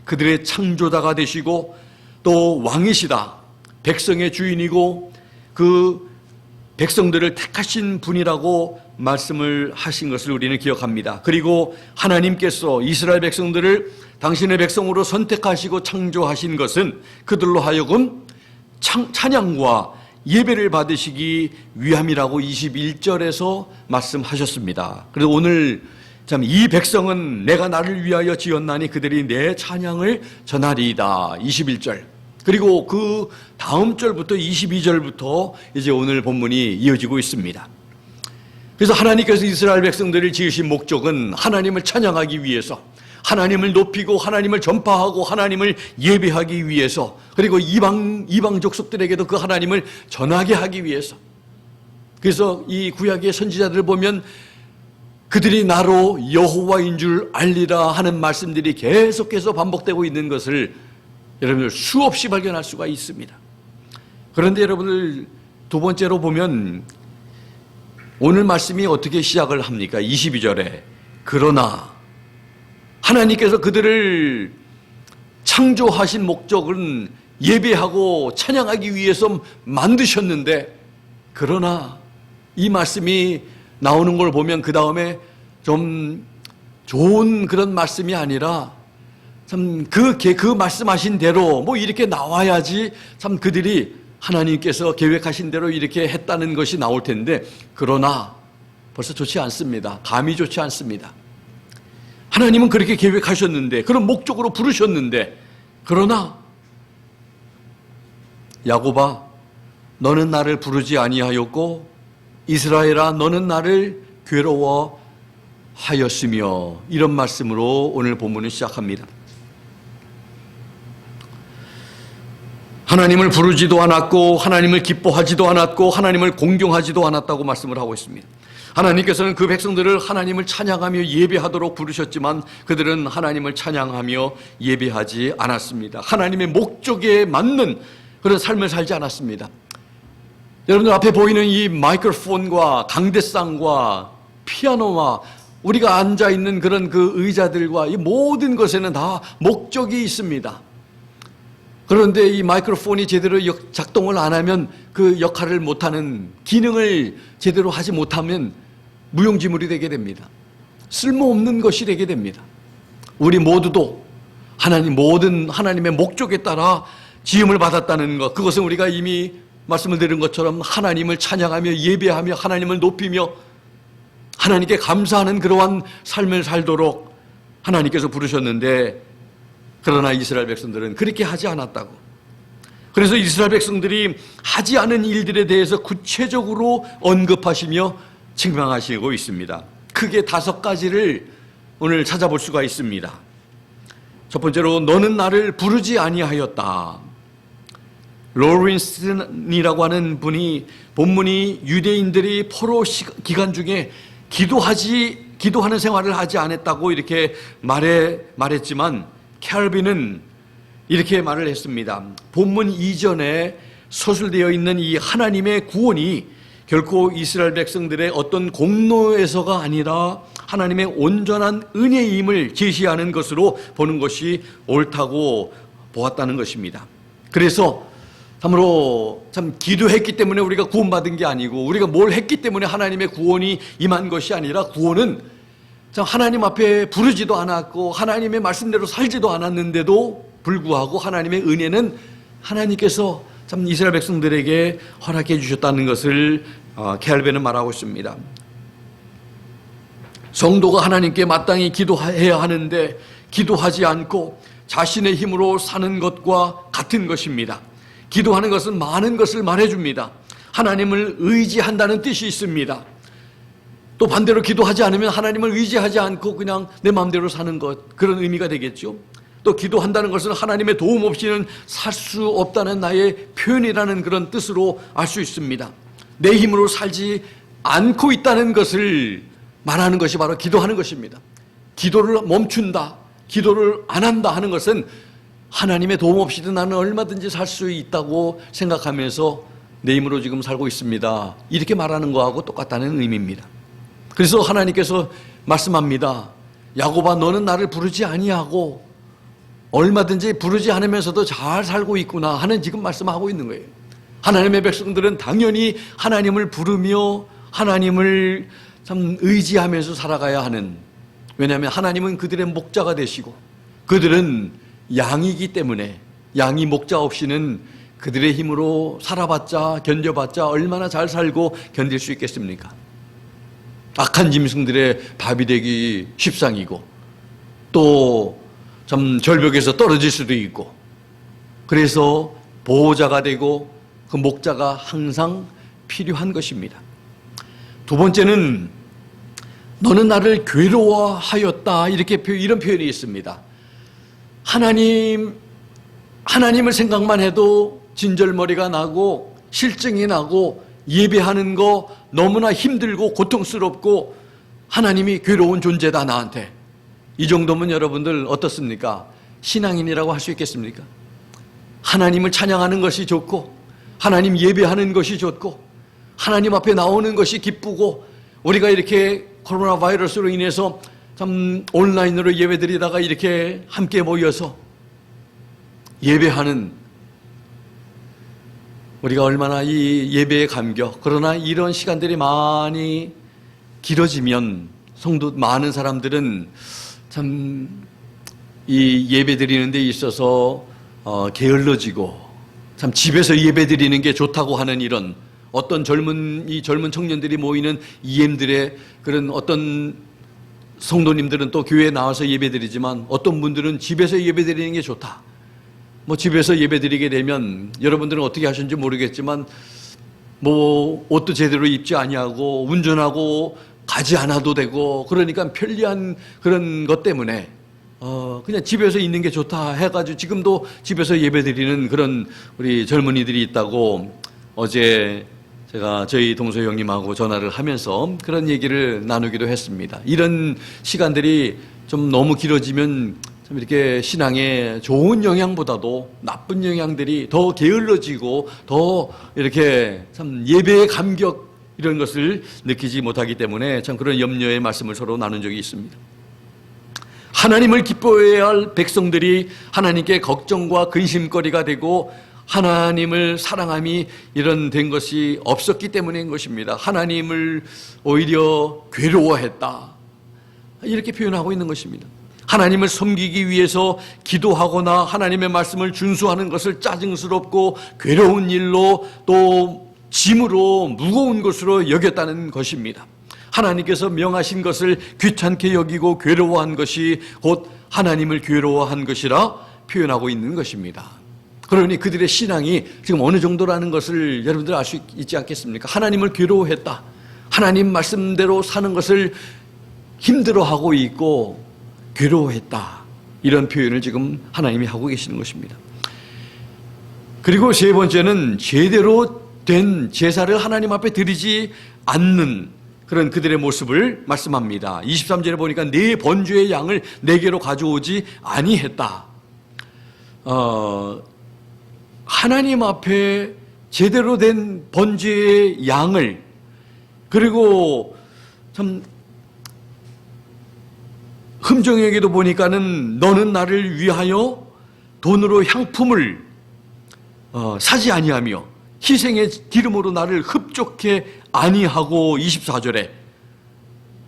그들의 창조자가 되시고 또 왕이시다, 백성의 주인이고 그 백성들을 택하신 분이라고 말씀을 하신 것을 우리는 기억합니다. 그리고 하나님께서 이스라엘 백성들을 당신의 백성으로 선택하시고 창조하신 것은 그들로 하여금 찬양과 예배를 받으시기 위함이라고 21절에서 말씀하셨습니다. 그래서 오늘 참 이 백성은 내가 나를 위하여 지었나니 그들이 내 찬양을 전하리이다, 21절. 그리고 그 다음 절부터 22절부터 이제 오늘 본문이 이어지고 있습니다. 그래서 하나님께서 이스라엘 백성들을 지으신 목적은 하나님을 찬양하기 위해서, 하나님을 높이고 하나님을 전파하고 하나님을 예배하기 위해서, 그리고 이방 족속들에게도 그 하나님을 전하게 하기 위해서. 그래서 이 구약의 선지자들을 보면 그들이 나로 여호와인 줄 알리라 하는 말씀들이 계속해서 반복되고 있는 것을 여러분들 수없이 발견할 수가 있습니다. 그런데 여러분들 두 번째로 보면 오늘 말씀이 어떻게 시작을 합니까? 22절에 그러나 하나님께서 그들을 창조하신 목적은 예배하고 찬양하기 위해서 만드셨는데, 그러나 이 말씀이 나오는 걸 보면 그 다음에 좀 좋은 그런 말씀이 아니라 참 그 말씀하신 대로 뭐 이렇게 나와야지 참 그들이 하나님께서 계획하신 대로 이렇게 했다는 것이 나올 텐데, 그러나 벌써 좋지 않습니다. 감이 좋지 않습니다. 하나님은 그렇게 계획하셨는데, 그런 목적으로 부르셨는데, 그러나 야곱아 너는 나를 부르지 아니하였고 이스라엘아 너는 나를 괴로워하였으며, 이런 말씀으로 오늘 본문을 시작합니다. 하나님을 부르지도 않았고 하나님을 기뻐하지도 않았고 하나님을 공경하지도 않았다고 말씀을 하고 있습니다. 하나님께서는 그 백성들을 하나님을 찬양하며 예배하도록 부르셨지만 그들은 하나님을 찬양하며 예배하지 않았습니다. 하나님의 목적에 맞는 그런 삶을 살지 않았습니다. 여러분들 앞에 보이는 이 마이크로폰과 강대상과 피아노와 우리가 앉아있는 그런 그 의자들과 이 모든 것에는 다 목적이 있습니다. 그런데 이 마이크로폰이 제대로 작동을 안 하면, 그 역할을 못하는, 기능을 제대로 하지 못하면 무용지물이 되게 됩니다. 쓸모없는 것이 되게 됩니다. 우리 모두도 모든 하나님의 목적에 따라 지음을 받았다는 것, 그것은 우리가 이미 말씀을 드린 것처럼 하나님을 찬양하며 예배하며 하나님을 높이며 하나님께 감사하는 그러한 삶을 살도록 하나님께서 부르셨는데, 그러나 이스라엘 백성들은 그렇게 하지 않았다고. 그래서 이스라엘 백성들이 하지 않은 일들에 대해서 구체적으로 언급하시며 책망하시고 있습니다. 크게 5가지를 오늘 찾아볼 수가 있습니다. 첫 번째로 너는 나를 부르지 아니하였다. 로린슨이라고 하는 분이 본문이 유대인들이 포로 기간 중에 기도하는 생활을 하지 않았다고 이렇게 말했지만, 켈빈은 이렇게 말을 했습니다. 본문 이전에 서술되어 있는 이 하나님의 구원이 결코 이스라엘 백성들의 어떤 공로에서가 아니라 하나님의 온전한 은혜임을 제시하는 것으로 보는 것이 옳다고 보았다는 것입니다. 그래서 참으로 기도했기 때문에 우리가 구원받은 게 아니고, 우리가 뭘 했기 때문에 하나님의 구원이 임한 것이 아니라, 구원은 하나님 앞에 부르지도 않았고 하나님의 말씀대로 살지도 않았는데도 불구하고 하나님의 은혜는 하나님께서 이스라엘 백성들에게 허락해 주셨다는 것을 켈빈은 말하고 있습니다. 성도가 하나님께 마땅히 기도해야 하는데 기도하지 않고 자신의 힘으로 사는 것과 같은 것입니다. 기도하는 것은 많은 것을 말해줍니다. 하나님을 의지한다는 뜻이 있습니다. 또 반대로 기도하지 않으면 하나님을 의지하지 않고 그냥 내 마음대로 사는 것, 그런 의미가 되겠죠. 또 기도한다는 것은 하나님의 도움 없이는 살 수 없다는 나의 표현이라는 그런 뜻으로 알 수 있습니다. 내 힘으로 살지 않고 있다는 것을 말하는 것이 바로 기도하는 것입니다. 기도를 멈춘다, 기도를 안 한다 하는 것은 하나님의 도움 없이도 나는 얼마든지 살 수 있다고 생각하면서 내 힘으로 지금 살고 있습니다, 이렇게 말하는 거하고 똑같다는 의미입니다. 그래서 하나님께서 말씀합니다. 야곱아, 너는 나를 부르지 아니하고 얼마든지 부르지 않으면서도 잘 살고 있구나 하는 지금 말씀하고 있는 거예요. 하나님의 백성들은 당연히 하나님을 부르며 하나님을 참 의지하면서 살아가야 하는, 왜냐하면 하나님은 그들의 목자가 되시고 그들은 양이기 때문에, 양이 목자 없이는 그들의 힘으로 살아봤자 견뎌봤자 얼마나 잘 살고 견딜 수 있겠습니까? 악한 짐승들의 밥이 되기 십상이고 또 참 절벽에서 떨어질 수도 있고, 그래서 보호자가 되고 그 목자가 항상 필요한 것입니다. 두 번째는 너는 나를 괴로워하였다, 이런 표현이 있습니다. 하나님을 생각만 해도 진절머리가 나고 실증이 나고 예배하는 거 너무나 힘들고 고통스럽고 하나님이 괴로운 존재다 나한테. 이 정도면 여러분들 어떻습니까? 신앙인이라고 할 수 있겠습니까? 하나님을 찬양하는 것이 좋고 하나님 예배하는 것이 좋고 하나님 앞에 나오는 것이 기쁘고, 우리가 이렇게 코로나 바이러스로 인해서 참 온라인으로 예배드리다가 이렇게 함께 모여서 예배하는 우리가 얼마나 이 예배에 감격, 그러나 이런 시간들이 많이 길어지면 성도 많은 사람들은 참 이 예배 드리는 데 있어서 게을러지고 참 집에서 예배 드리는 게 좋다고 하는 이런 어떤 젊은 청년들이 모이는 EM들의 그런 어떤 성도님들은 또 교회에 나와서 예배 드리지만 어떤 분들은 집에서 예배 드리는 게 좋다. 뭐 집에서 예배 드리게 되면 여러분들은 어떻게 하시는지 모르겠지만 뭐 옷도 제대로 입지 아니하고 운전하고 가지 않아도 되고, 그러니까 편리한 그런 것 때문에 그냥 집에서 있는 게 좋다 해가지고 지금도 집에서 예배 드리는 그런 우리 젊은이들이 있다고 어제 제가 저희 동서 형님하고 전화를 하면서 그런 얘기를 나누기도 했습니다. 이런 시간들이 좀 너무 길어지면 참 이렇게 신앙에 좋은 영향보다도 나쁜 영향들이 더 게을러지고 더 이렇게 참 예배의 감격 이런 것을 느끼지 못하기 때문에 참 그런 염려의 말씀을 서로 나눈 적이 있습니다. 하나님을 기뻐해야 할 백성들이 하나님께 걱정과 근심거리가 되고 하나님을 사랑함이 이런 된 것이 없었기 때문인 것입니다. 하나님을 오히려 괴로워했다, 이렇게 표현하고 있는 것입니다. 하나님을 섬기기 위해서 기도하거나 하나님의 말씀을 준수하는 것을 짜증스럽고 괴로운 일로 또 짐으로 무거운 것으로 여겼다는 것입니다. 하나님께서 명하신 것을 귀찮게 여기고 괴로워한 것이 곧 하나님을 괴로워한 것이라 표현하고 있는 것입니다. 그러니 그들의 신앙이 지금 어느 정도라는 것을 여러분들 알 수 있지 않겠습니까? 하나님을 괴로워했다, 하나님 말씀대로 사는 것을 힘들어하고 있고 괴로워했다, 이런 표현을 지금 하나님이 하고 계시는 것입니다. 그리고 세 번째는 제대로 된 제사를 하나님 앞에 드리지 않는 그런 그들의 모습을 말씀합니다. 23절에 보니까 네 번주의 양을 내게로 가져오지 아니했다. 하나님 앞에 제대로 된 번주의 양을, 그리고 참 흠정에게도 보니까는 너는 나를 위하여 돈으로 향품을 사지 아니하며 희생의 기름으로 나를 흡족해 아니하고 24절에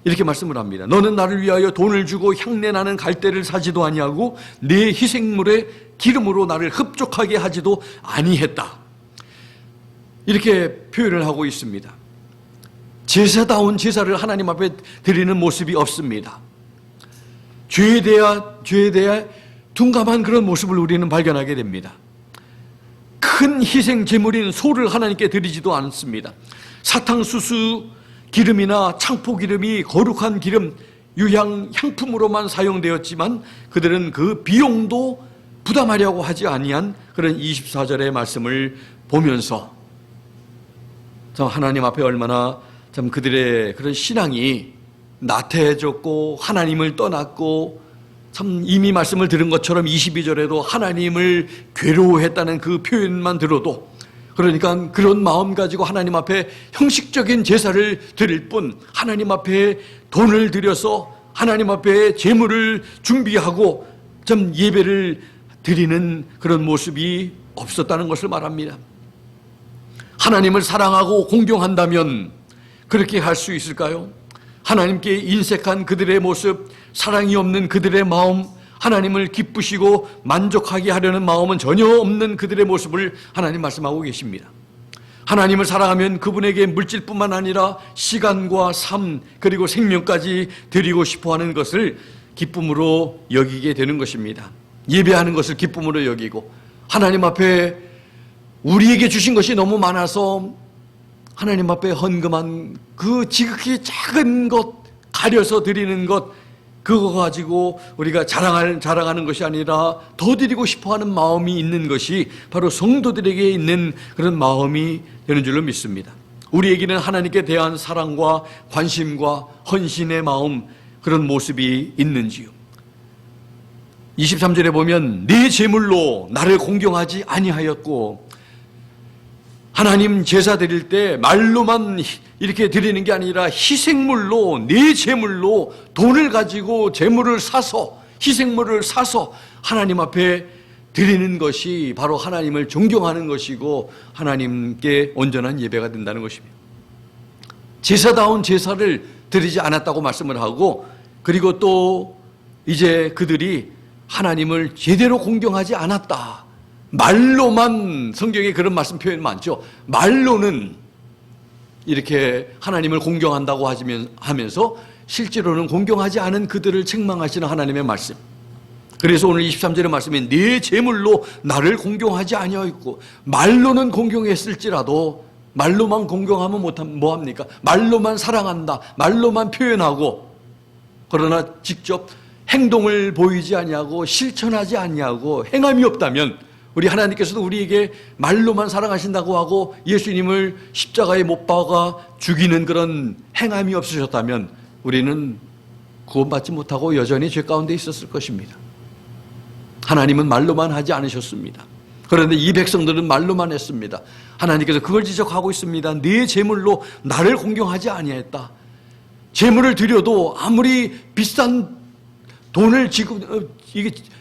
이렇게 말씀을 합니다. 너는 나를 위하여 돈을 주고 향내나는 갈대를 사지도 아니하고 내 희생물의 기름으로 나를 흡족하게 하지도 아니했다, 이렇게 표현을 하고 있습니다. 제사다운 제사를 하나님 앞에 드리는 모습이 없습니다. 죄에 대해 둔감한 그런 모습을 우리는 발견하게 됩니다. 큰 희생 제물인 소를 하나님께 드리지도 않습니다. 사탕수수 기름이나 창포 기름이 거룩한 기름, 유향 향품으로만 사용되었지만 그들은 그 비용도 부담하려고 하지 아니한 그런 24절의 말씀을 보면서 참 하나님 앞에 얼마나 참 그들의 그런 신앙이 나태해졌고 하나님을 떠났고, 참 이미 말씀을 들은 것처럼 22절에도 하나님을 괴로워했다는 그 표현만 들어도, 그러니까 그런 마음 가지고 하나님 앞에 형식적인 제사를 드릴 뿐 하나님 앞에 돈을 들여서 하나님 앞에 제물을 준비하고 좀 예배를 드리는 그런 모습이 없었다는 것을 말합니다. 하나님을 사랑하고 공경한다면 그렇게 할 수 있을까요? 하나님께 인색한 그들의 모습, 사랑이 없는 그들의 마음, 하나님을 기쁘시고 만족하게 하려는 마음은 전혀 없는 그들의 모습을 하나님 말씀하고 계십니다. 하나님을 사랑하면 그분에게 물질뿐만 아니라 시간과 삶 그리고 생명까지 드리고 싶어하는 것을 기쁨으로 여기게 되는 것입니다. 예배하는 것을 기쁨으로 여기고, 하나님 앞에 우리에게 주신 것이 너무 많아서 하나님 앞에 헌금한 그 지극히 작은 것, 가려서 드리는 것, 그거 가지고 우리가 자랑하는 것이 아니라 더 드리고 싶어하는 마음이 있는 것이 바로 성도들에게 있는 그런 마음이 되는 줄로 믿습니다. 우리에게는 하나님께 대한 사랑과 관심과 헌신의 마음, 그런 모습이 있는지요? 23절에 보면 내 제물로 나를 공경하지 아니하였고, 하나님 제사 드릴 때 말로만 이렇게 드리는 게 아니라 희생물로, 내 제물로 돈을 가지고 제물을 사서, 희생물을 사서 하나님 앞에 드리는 것이 바로 하나님을 존경하는 것이고 하나님께 온전한 예배가 된다는 것입니다. 제사다운 제사를 드리지 않았다고 말씀을 하고, 그리고 또 이제 그들이 하나님을 제대로 공경하지 않았다. 말로만, 성경에 그런 말씀 표현 많죠. 말로는 이렇게 하나님을 공경한다고 하면서 실제로는 공경하지 않은 그들을 책망하시는 하나님의 말씀. 그래서 오늘 23절의 말씀에 네 제물로 나를 공경하지 아니하였고, 말로는 공경했을지라도 말로만 공경하면 뭐합니까? 말로만 사랑한다, 말로만 표현하고, 그러나 직접 행동을 보이지 아니하고 실천하지 아니하고 행함이 없다면, 우리 하나님께서도 우리에게 말로만 사랑하신다고 하고 예수님을 십자가에 못 박아 죽이는 그런 행함이 없으셨다면 우리는 구원받지 못하고 여전히 죄 가운데 있었을 것입니다. 하나님은 말로만 하지 않으셨습니다. 그런데 이 백성들은 말로만 했습니다. 하나님께서 그걸 지적하고 있습니다. 네 제물로 나를 공경하지 아니했다. 제물을 드려도 아무리 비싼 돈을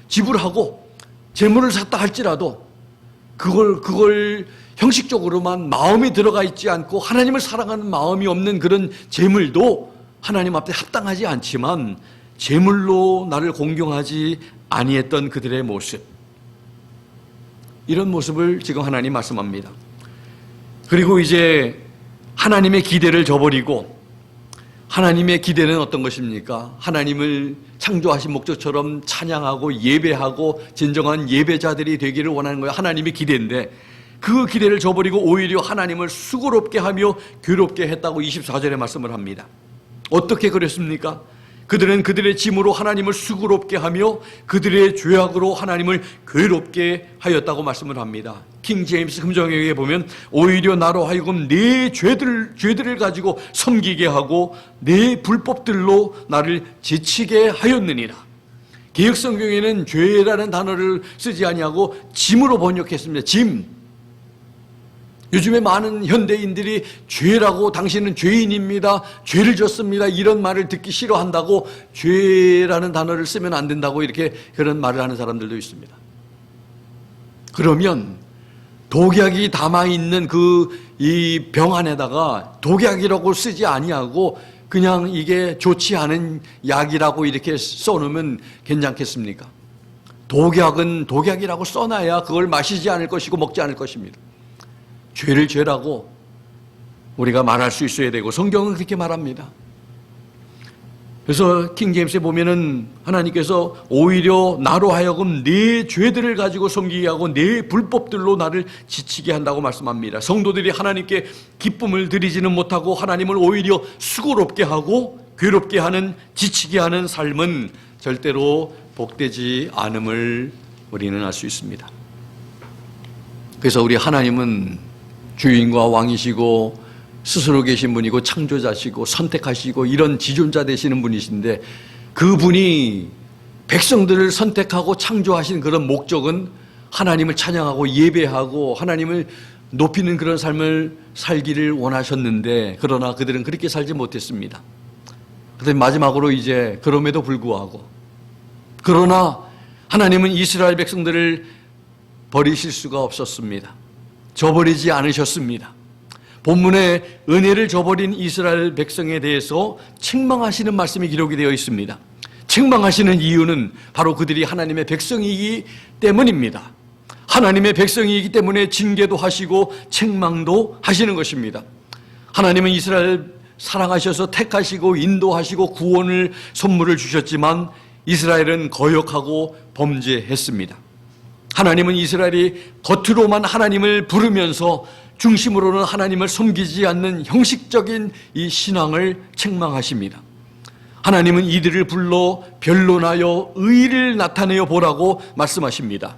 지불하고 제물을 샀다 할지라도 그걸 형식적으로만 마음이 들어가 있지 않고 하나님을 사랑하는 마음이 없는 그런 제물도 하나님 앞에 합당하지 않지만 제물로 나를 공경하지 아니했던 그들의 모습, 이런 모습을 지금 하나님 말씀합니다. 그리고 이제 하나님의 기대를 저버리고, 하나님의 기대는 어떤 것입니까? 하나님을 창조하신 목적처럼 찬양하고 예배하고 진정한 예배자들이 되기를 원하는 거예요. 하나님의 기대인데 그 기대를 저버리고 오히려 하나님을 수고롭게 하며 괴롭게 했다고 24절에 말씀을 합니다. 어떻게 그랬습니까? 그들은 그들의 짐으로 하나님을 수고롭게 하며 그들의 죄악으로 하나님을 괴롭게 하였다고 말씀을 합니다. 킹 제임스 금정역에 보면 오히려 나로 하여금 내 죄들을 가지고 섬기게 하고 내 불법들로 나를 지치게 하였느니라. 개역성경에는 죄라는 단어를 쓰지 아니하고 짐으로 번역했습니다. 짐. 요즘에 많은 현대인들이 죄라고, 당신은 죄인입니다, 죄를 졌습니다, 이런 말을 듣기 싫어한다고 죄라는 단어를 쓰면 안 된다고 이렇게 그런 말을 하는 사람들도 있습니다. 그러면 독약이 담아있는 이 병 안에다가 독약이라고 쓰지 아니하고 그냥 이게 좋지 않은 약이라고 이렇게 써놓으면 괜찮겠습니까? 독약은 독약이라고 써놔야 그걸 마시지 않을 것이고 먹지 않을 것입니다. 죄를 죄라고 우리가 말할 수 있어야 되고 성경은 그렇게 말합니다. 그래서 킹 제임스에 보면은 하나님께서 오히려 나로 하여금 네 죄들을 가지고 섬기게 하고 네 불법들로 나를 지치게 한다고 말씀합니다. 성도들이 하나님께 기쁨을 드리지는 못하고 하나님을 오히려 수고롭게 하고 괴롭게 하는, 지치게 하는 삶은 절대로 복되지 않음을 우리는 알 수 있습니다. 그래서 우리 하나님은 주인과 왕이시고 스스로 계신 분이고 창조자시고 선택하시고 이런 지존자 되시는 분이신데, 그분이 백성들을 선택하고 창조하신 그런 목적은 하나님을 찬양하고 예배하고 하나님을 높이는 그런 삶을 살기를 원하셨는데, 그러나 그들은 그렇게 살지 못했습니다. 그런데 마지막으로 이제 그럼에도 불구하고, 그러나 하나님은 이스라엘 백성들을 버리실 수가 없었습니다. 저버리지 않으셨습니다. 본문에 은혜를 저버린 이스라엘 백성에 대해서 책망하시는 말씀이 기록이 되어 있습니다. 책망하시는 이유는 바로 그들이 하나님의 백성이기 때문입니다. 하나님의 백성이기 때문에 징계도 하시고 책망도 하시는 것입니다. 하나님은 이스라엘 사랑하셔서 택하시고 인도하시고 구원을 선물을 주셨지만 이스라엘은 거역하고 범죄했습니다. 하나님은 이스라엘이 겉으로만 하나님을 부르면서 중심으로는 하나님을 섬기지 않는 형식적인 이 신앙을 책망하십니다. 하나님은 이들을 불러 변론하여 의를 나타내어 보라고 말씀하십니다.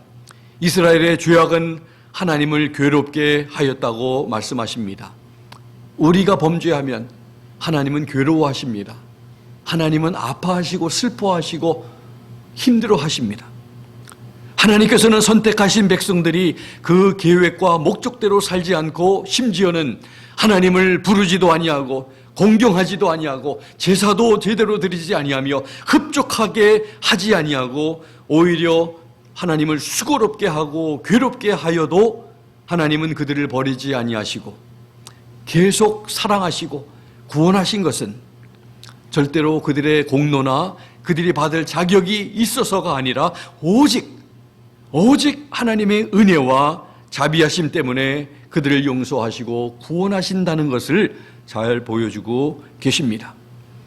이스라엘의 죄악은 하나님을 괴롭게 하였다고 말씀하십니다. 우리가 범죄하면 하나님은 괴로워하십니다. 하나님은 아파하시고 슬퍼하시고 힘들어하십니다. 하나님께서는 선택하신 백성들이 그 계획과 목적대로 살지 않고 심지어는 하나님을 부르지도 아니하고 공경하지도 아니하고 제사도 제대로 드리지 아니하며 흡족하게 하지 아니하고 오히려 하나님을 수고롭게 하고 괴롭게 하여도 하나님은 그들을 버리지 아니하시고 계속 사랑하시고 구원하신 것은 절대로 그들의 공로나 그들이 받을 자격이 있어서가 아니라 오직 하나님의 은혜와 자비하심 때문에 그들을 용서하시고 구원하신다는 것을 잘 보여주고 계십니다.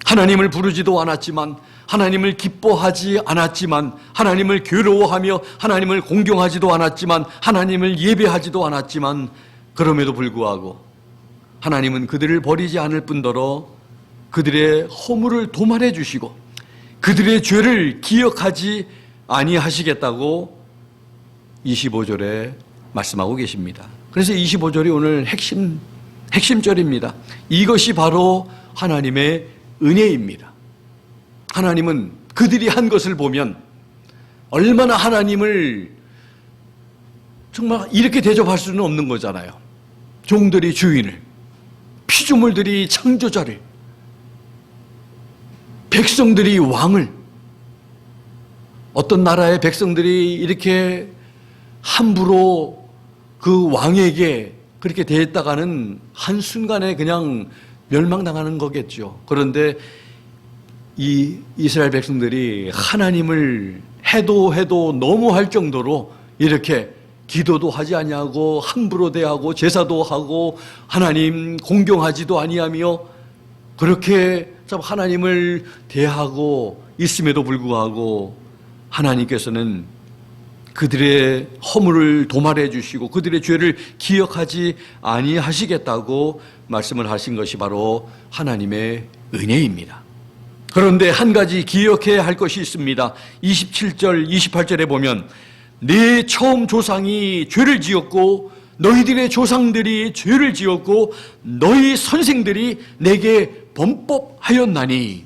하나님을 부르지도 않았지만, 하나님을 기뻐하지 않았지만, 하나님을 괴로워하며 하나님을 공경하지도 않았지만, 하나님을 예배하지도 않았지만, 그럼에도 불구하고 하나님은 그들을 버리지 않을 뿐더러 그들의 허물을 도말해 주시고 그들의 죄를 기억하지 아니하시겠다고 25절에 말씀하고 계십니다. 그래서 25절이 오늘 핵심절입니다. 이것이 바로 하나님의 은혜입니다. 하나님은 그들이 한 것을 보면 얼마나 하나님을 정말 이렇게 대접할 수는 없는 거잖아요. 종들이 주인을, 피조물들이 창조자를, 백성들이 왕을, 어떤 나라의 백성들이 이렇게 함부로 그 왕에게 그렇게 대했다가는 한순간에 그냥 멸망당하는 거겠죠. 그런데 이 이스라엘 백성들이 하나님을 해도 너무할 정도로 이렇게 기도도 하지 아니하고 함부로 대하고 제사도 하고 하나님 공경하지도 아니하며 그렇게 참 하나님을 대하고 있음에도 불구하고 하나님께서는 그들의 허물을 도말해 주시고 그들의 죄를 기억하지 아니하시겠다고 말씀을 하신 것이 바로 하나님의 은혜입니다. 그런데 한 가지 기억해야 할 것이 있습니다. 27절, 28절에 보면 네 처음 조상이 죄를 지었고 너희들의 조상들이 죄를 지었고 너희 선생들이 내게 범법하였나니,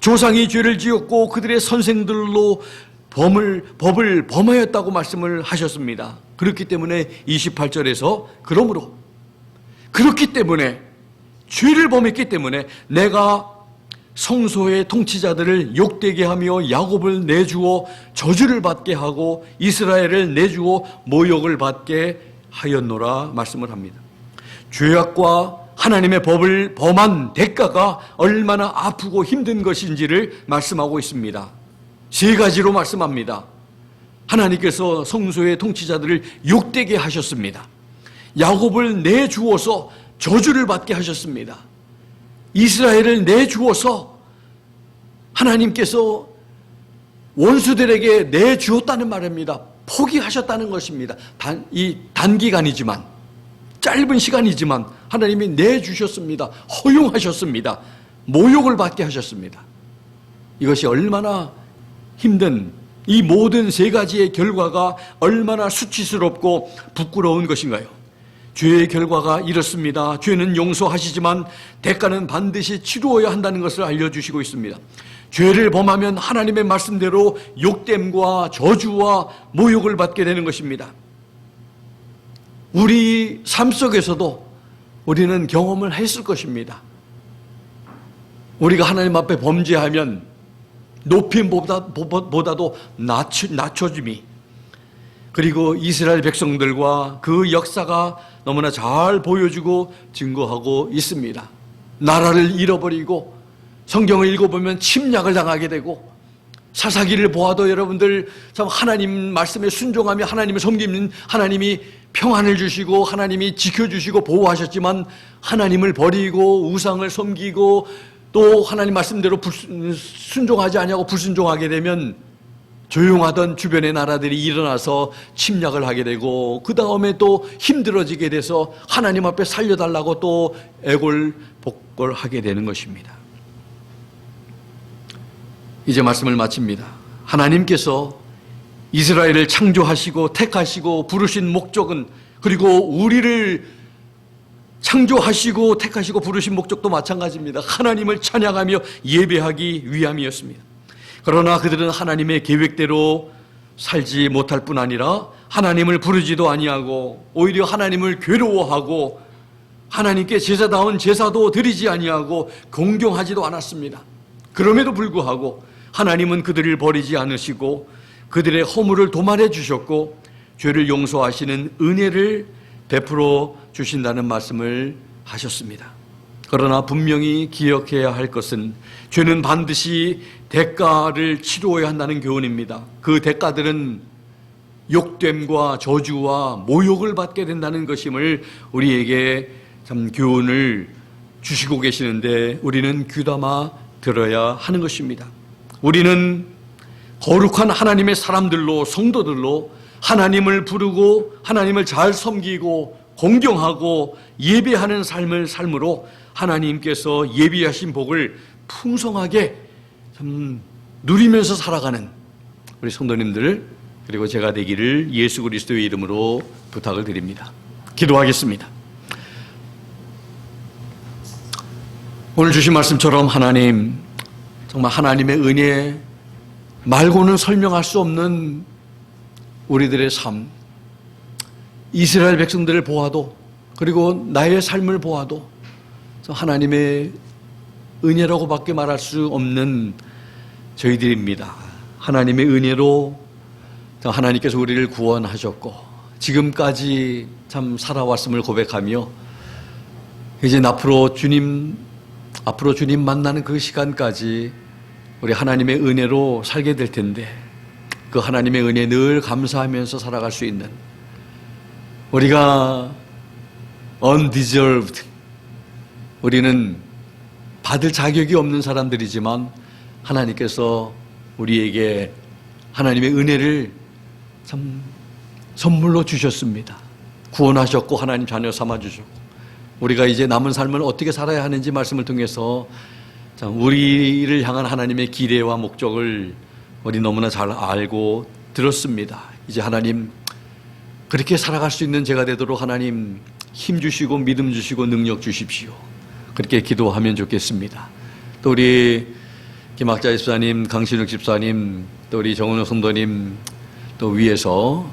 조상이 죄를 지었고 그들의 선생들로 법을 범하였다고 말씀을 하셨습니다. 그렇기 때문에 28절에서 그러므로 그렇기 때문에 죄를 범했기 때문에 내가 성소의 통치자들을 욕되게 하며 야곱을 내주어 저주를 받게 하고 이스라엘을 내주어 모욕을 받게 하였노라 말씀을 합니다. 죄악과 하나님의 법을 범한 대가가 얼마나 아프고 힘든 것인지를 말씀하고 있습니다. 세 가지로 말씀합니다. 하나님께서 성소의 통치자들을 욕되게 하셨습니다. 야곱을 내주어서 저주를 받게 하셨습니다. 이스라엘을 내주어서 하나님께서 원수들에게 내주었다는 말입니다. 포기하셨다는 것입니다. 단기간이지만, 짧은 시간이지만 하나님이 내주셨습니다. 허용하셨습니다. 모욕을 받게 하셨습니다. 이것이 얼마나 힘든, 이 모든 세 가지의 결과가 얼마나 수치스럽고 부끄러운 것인가요? 죄의 결과가 이렇습니다. 죄는 용서하시지만 대가는 반드시 치루어야 한다는 것을 알려주시고 있습니다. 죄를 범하면 하나님의 말씀대로 욕됨과 저주와 모욕을 받게 되는 것입니다. 우리 삶 속에서도 우리는 경험을 했을 것입니다. 우리가 하나님 앞에 범죄하면 높임보다도 낮춰짐이, 그리고 이스라엘 백성들과 그 역사가 너무나 잘 보여주고 증거하고 있습니다. 나라를 잃어버리고 성경을 읽어보면 침략을 당하게 되고, 사사기를 보아도 여러분들 참 하나님 말씀에 순종하며 하나님을 섬기는 하나님이 평안을 주시고 하나님이 지켜주시고 보호하셨지만, 하나님을 버리고 우상을 섬기고 또 하나님 말씀대로 순종하지 아니하고 불순종하게 되면 조용하던 주변의 나라들이 일어나서 침략을 하게 되고, 그 다음에 또 힘들어지게 돼서 하나님 앞에 살려달라고 또 애걸복걸하게 되는 것입니다. 이제 말씀을 마칩니다. 하나님께서 이스라엘을 창조하시고 택하시고 부르신 목적은, 그리고 우리를 창조하시고 택하시고 부르신 목적도 마찬가지입니다. 하나님을 찬양하며 예배하기 위함이었습니다. 그러나 그들은 하나님의 계획대로 살지 못할 뿐 아니라 하나님을 부르지도 아니하고 오히려 하나님을 괴로워하고 하나님께 제사다운 제사도 드리지 아니하고 공경하지도 않았습니다. 그럼에도 불구하고 하나님은 그들을 버리지 않으시고 그들의 허물을 도말해 주셨고 죄를 용서하시는 은혜를 베풀어 주신다는 말씀을 하셨습니다. 그러나 분명히 기억해야 할 것은 죄는 반드시 대가를 치루어야 한다는 교훈입니다. 그 대가들은 욕됨과 저주와 모욕을 받게 된다는 것임을 우리에게 참 교훈을 주시고 계시는데, 우리는 귀담아 들어야 하는 것입니다. 우리는 거룩한 하나님의 사람들로, 성도들로 하나님을 부르고 하나님을 잘 섬기고 공경하고 예배하는 삶으로 하나님께서 예비하신 복을 풍성하게 참 누리면서 살아가는 우리 성도님들, 그리고 제가 되기를 예수 그리스도의 이름으로 부탁을 드립니다. 기도하겠습니다. 오늘 주신 말씀처럼 하나님, 정말 하나님의 은혜 말고는 설명할 수 없는 우리들의 삶, 이스라엘 백성들을 보아도, 그리고 나의 삶을 보아도 하나님의 은혜라고밖에 말할 수 없는 저희들입니다. 하나님의 은혜로 하나님께서 우리를 구원하셨고 지금까지 참 살아왔음을 고백하며, 이제 앞으로 주님 만나는 그 시간까지 우리 하나님의 은혜로 살게 될 텐데, 그 하나님의 은혜에 늘 감사하면서 살아갈 수 있는, 우리가 undeserved, 우리는 받을 자격이 없는 사람들이지만 하나님께서 우리에게 하나님의 은혜를 참 선물로 주셨습니다. 구원하셨고 하나님 자녀 삼아주셨고, 우리가 이제 남은 삶을 어떻게 살아야 하는지 말씀을 통해서 우리를 향한 하나님의 기대와 목적을 우리 너무나 잘 알고 들었습니다. 이제 하나님, 그렇게 살아갈 수 있는 제가 되도록 하나님 힘 주시고 믿음 주시고 능력 주십시오. 그렇게 기도하면 좋겠습니다. 또 우리 김학자 집사님, 강신욱 집사님, 또 우리 정은호 성도님, 또 위에서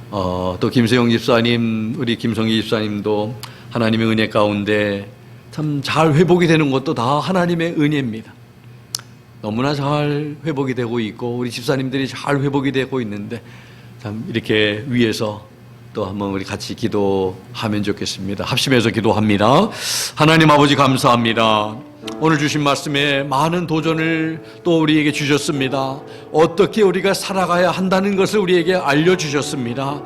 또 김세영 집사님, 우리 김성희 집사님도 하나님의 은혜 가운데 참 잘 회복이 되는 것도 다 하나님의 은혜입니다. 너무나 잘 회복이 되고 있고 우리 집사님들이 잘 회복이 되고 있는데, 참 이렇게 위에서 또 한번 우리 같이 기도하면 좋겠습니다. 합심해서 기도합니다. 하나님 아버지 감사합니다. 오늘 주신 말씀에 많은 도전을 또 우리에게 주셨습니다. 어떻게 우리가 살아가야 한다는 것을 우리에게 알려주셨습니다.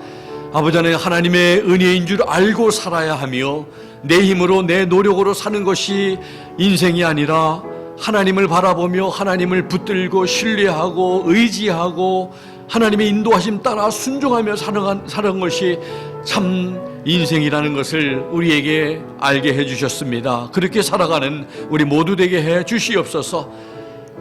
아버지 하나님, 하나님의 은혜인 줄 알고 살아야 하며 내 힘으로 내 노력으로 사는 것이 인생이 아니라 하나님을 바라보며 하나님을 붙들고 신뢰하고 의지하고 하나님의 인도하심 따라 순종하며 사는 것이 참 인생이라는 것을 우리에게 알게 해주셨습니다. 그렇게 살아가는 우리 모두 되게 해 주시옵소서.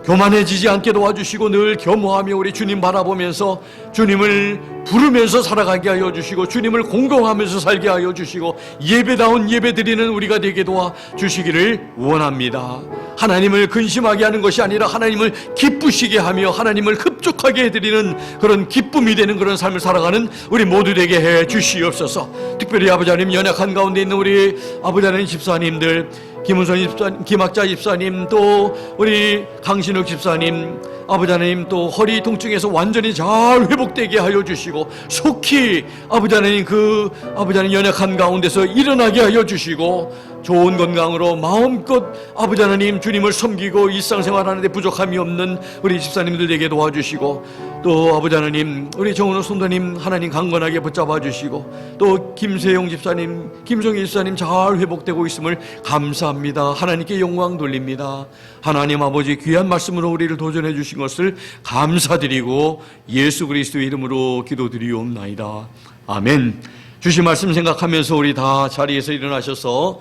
교만해지지 않게 도와주시고 늘 겸허하며 우리 주님 바라보면서 주님을 부르면서 살아가게 하여 주시고 주님을 공경하면서 살게 하여 주시고 예배다운 예배 드리는 우리가 되게 도와주시기를 원합니다. 하나님을 근심하게 하는 것이 아니라 하나님을 기쁘시게 하며 하나님을 흡족하게 해드리는 그런 기쁨이 되는 그런 삶을 살아가는 우리 모두 되게 해 주시옵소서. 특별히 아버지 하나님 연약한 가운데 있는 우리 아버지 하나님 집사님들, 김은선 집사님, 김학자 집사님, 또 우리 강신욱 집사님, 아버지 하나님 또 허리 통증에서 완전히 잘 회복되게 하여 주시고 속히 아버지 하나님 그 아버지 하나님 연약한 가운데서 일어나게 하여 주시고 좋은 건강으로 마음껏 아버지 하나님 주님을 섬기고 일상생활하는 데 부족함이 없는 우리 집사님들에게 도와주시고 또 아버지 하나님 우리 정은호 성도님 하나님 강건하게 붙잡아 주시고 또 김세용 집사님, 김성희 집사님 잘 회복되고 있음을 감사합니다. 하나님께 영광 돌립니다. 하나님 아버지 귀한 말씀으로 우리를 도전해 주신 것을 감사드리고 예수 그리스도의 이름으로 기도드리옵나이다. 아멘. 주신 말씀 생각하면서 우리 다 자리에서 일어나셔서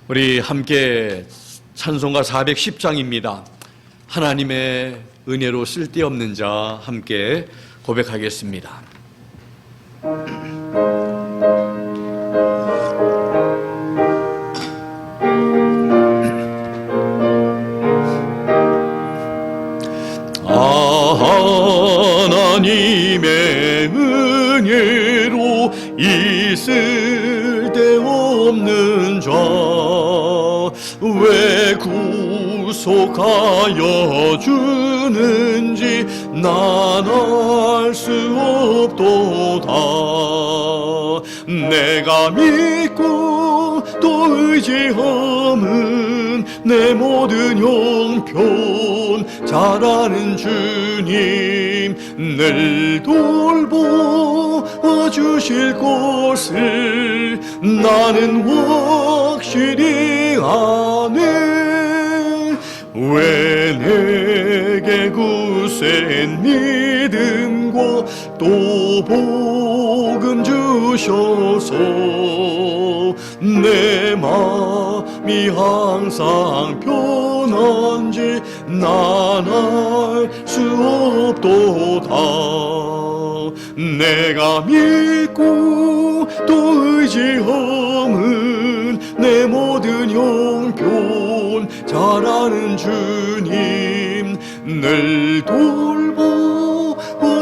우리 함께 찬송가 410장입니다. 하나님의 은혜로 쓸데없는 자 함께 고백하겠습니다. 하나님의 은혜로 있을 데 없는 자 왜 구속하여 주는지 난 알 수 없도다. 내가 믿고 또 의지함은 내 모든 형편 잘 아는 주님 늘 돌보주실 것을 나는 확실히 아네. 왜 내게 굳센 믿음과 또 복음 주셔서 내 마음이 항상 편한지 난 알 수 없도다. 내가 믿고 또 의지함은 내 모든 형편 잘 아는 주님 늘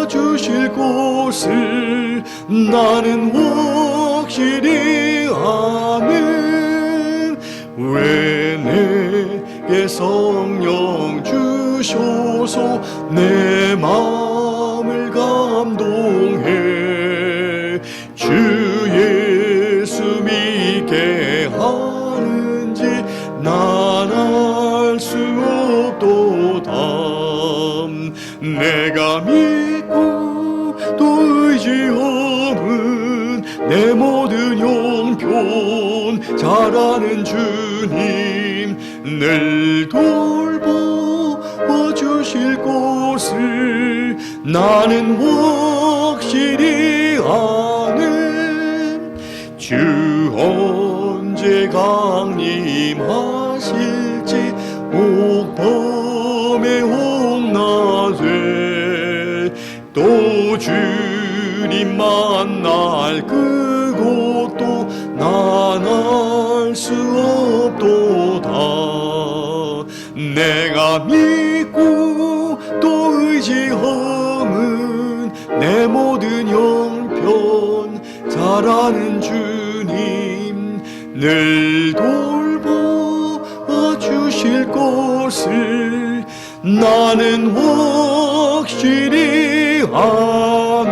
돌보주실 것을 나는 확실히 아네. 왜 내게 성령 주셔서 내 마음을 감동해 주 예수 믿게 하는지 난 알 수 없도다. 내가 믿고 또 의지함은 내 모든 형편 잘 아는 주님 늘 돌보주실 것을 나는 확실히 아네. 주 언제 강림하실지 옥범에 홍나되 또 주님 만날 그곳도 난 알 수 없도다. 내가 믿고 또 의지함은 내 모든 형편 잘 아는 주님 늘 돌보주실 것을 나는 확실히 아네.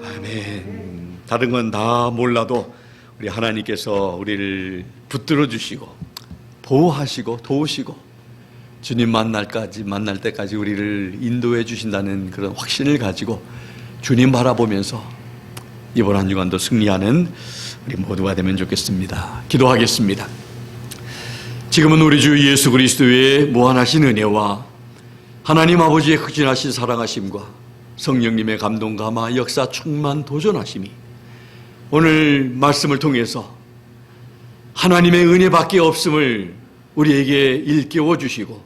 아멘. 다른 건 다 몰라도 우리 하나님께서 우리를 붙들어 주시고 보호하시고 도우시고 주님 만날 때까지 우리를 인도해 주신다는 그런 확신을 가지고 주님 바라보면서 이번 한 주간도 승리하는 우리 모두가 되면 좋겠습니다. 기도하겠습니다. 지금은 우리 주 예수 그리스도의 무한하신 은혜와 하나님 아버지의 극진하신 사랑하심과 성령님의 감동 감화 역사 충만 도전하심이 오늘 말씀을 통해서 하나님의 은혜밖에 없음을 우리에게 일깨워 주시고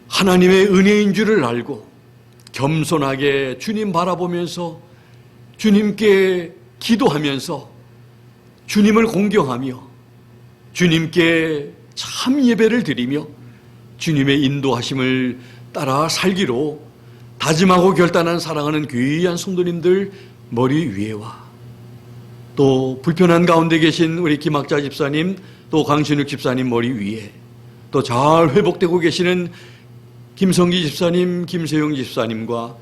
하나님의 은혜인 줄을 알고 겸손하게 주님 바라보면서 주님께 기도하면서 주님을 공경하며 주님께 참 예배를 드리며 주님의 인도하심을 따라 살기로 다짐하고 결단한 사랑하는 귀한 성도님들 머리 위에와 또 불편한 가운데 계신 우리 김학자 집사님 또 강신욱 집사님 머리 위에 또 잘 회복되고 계시는 김성기 집사님, 김세용 집사님과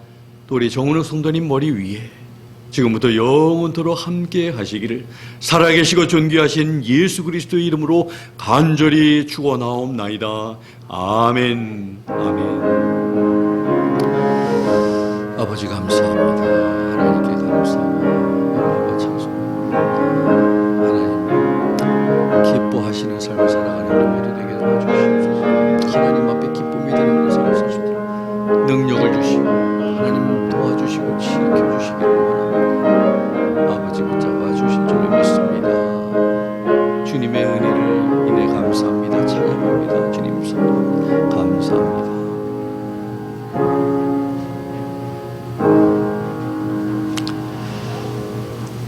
또 우리 정은욱 성도님 머리 위에 지금부터 영원토록 함께 하시기를 살아계시고 존귀하신 예수 그리스도의 이름으로 간절히 축원하옵나이다. 아멘. 아멘. 아버지 감사합니다. 하나님께 감사하고 영광과 찬송합니다. 하나님 기뻐하시는 삶을 살아가는 우리 모두 되게 도와주시옵소서. 하나님 앞에 기쁨이 되는 삶을 사시도록 능력을 주시고 하나님 도와주시고 지켜주시기를 원합니다. 아버지 붙잡아 주신 줄을 믿습니다. 주님의 은혜를 인해 감사합니다. 찬양합니다. 주님 사랑합니다. 감사합니다.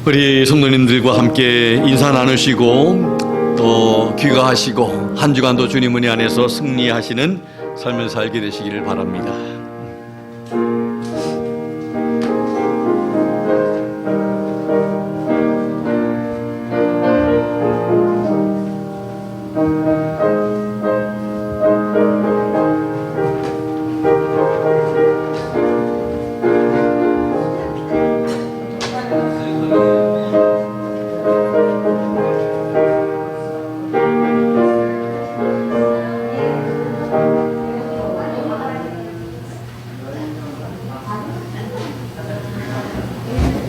우리 성도님들과 함께 인사 나누시고 또 귀가하시고 한 주간도 주님 은혜 안에서 승리하시는 삶을 살게 되시기를 바랍니다.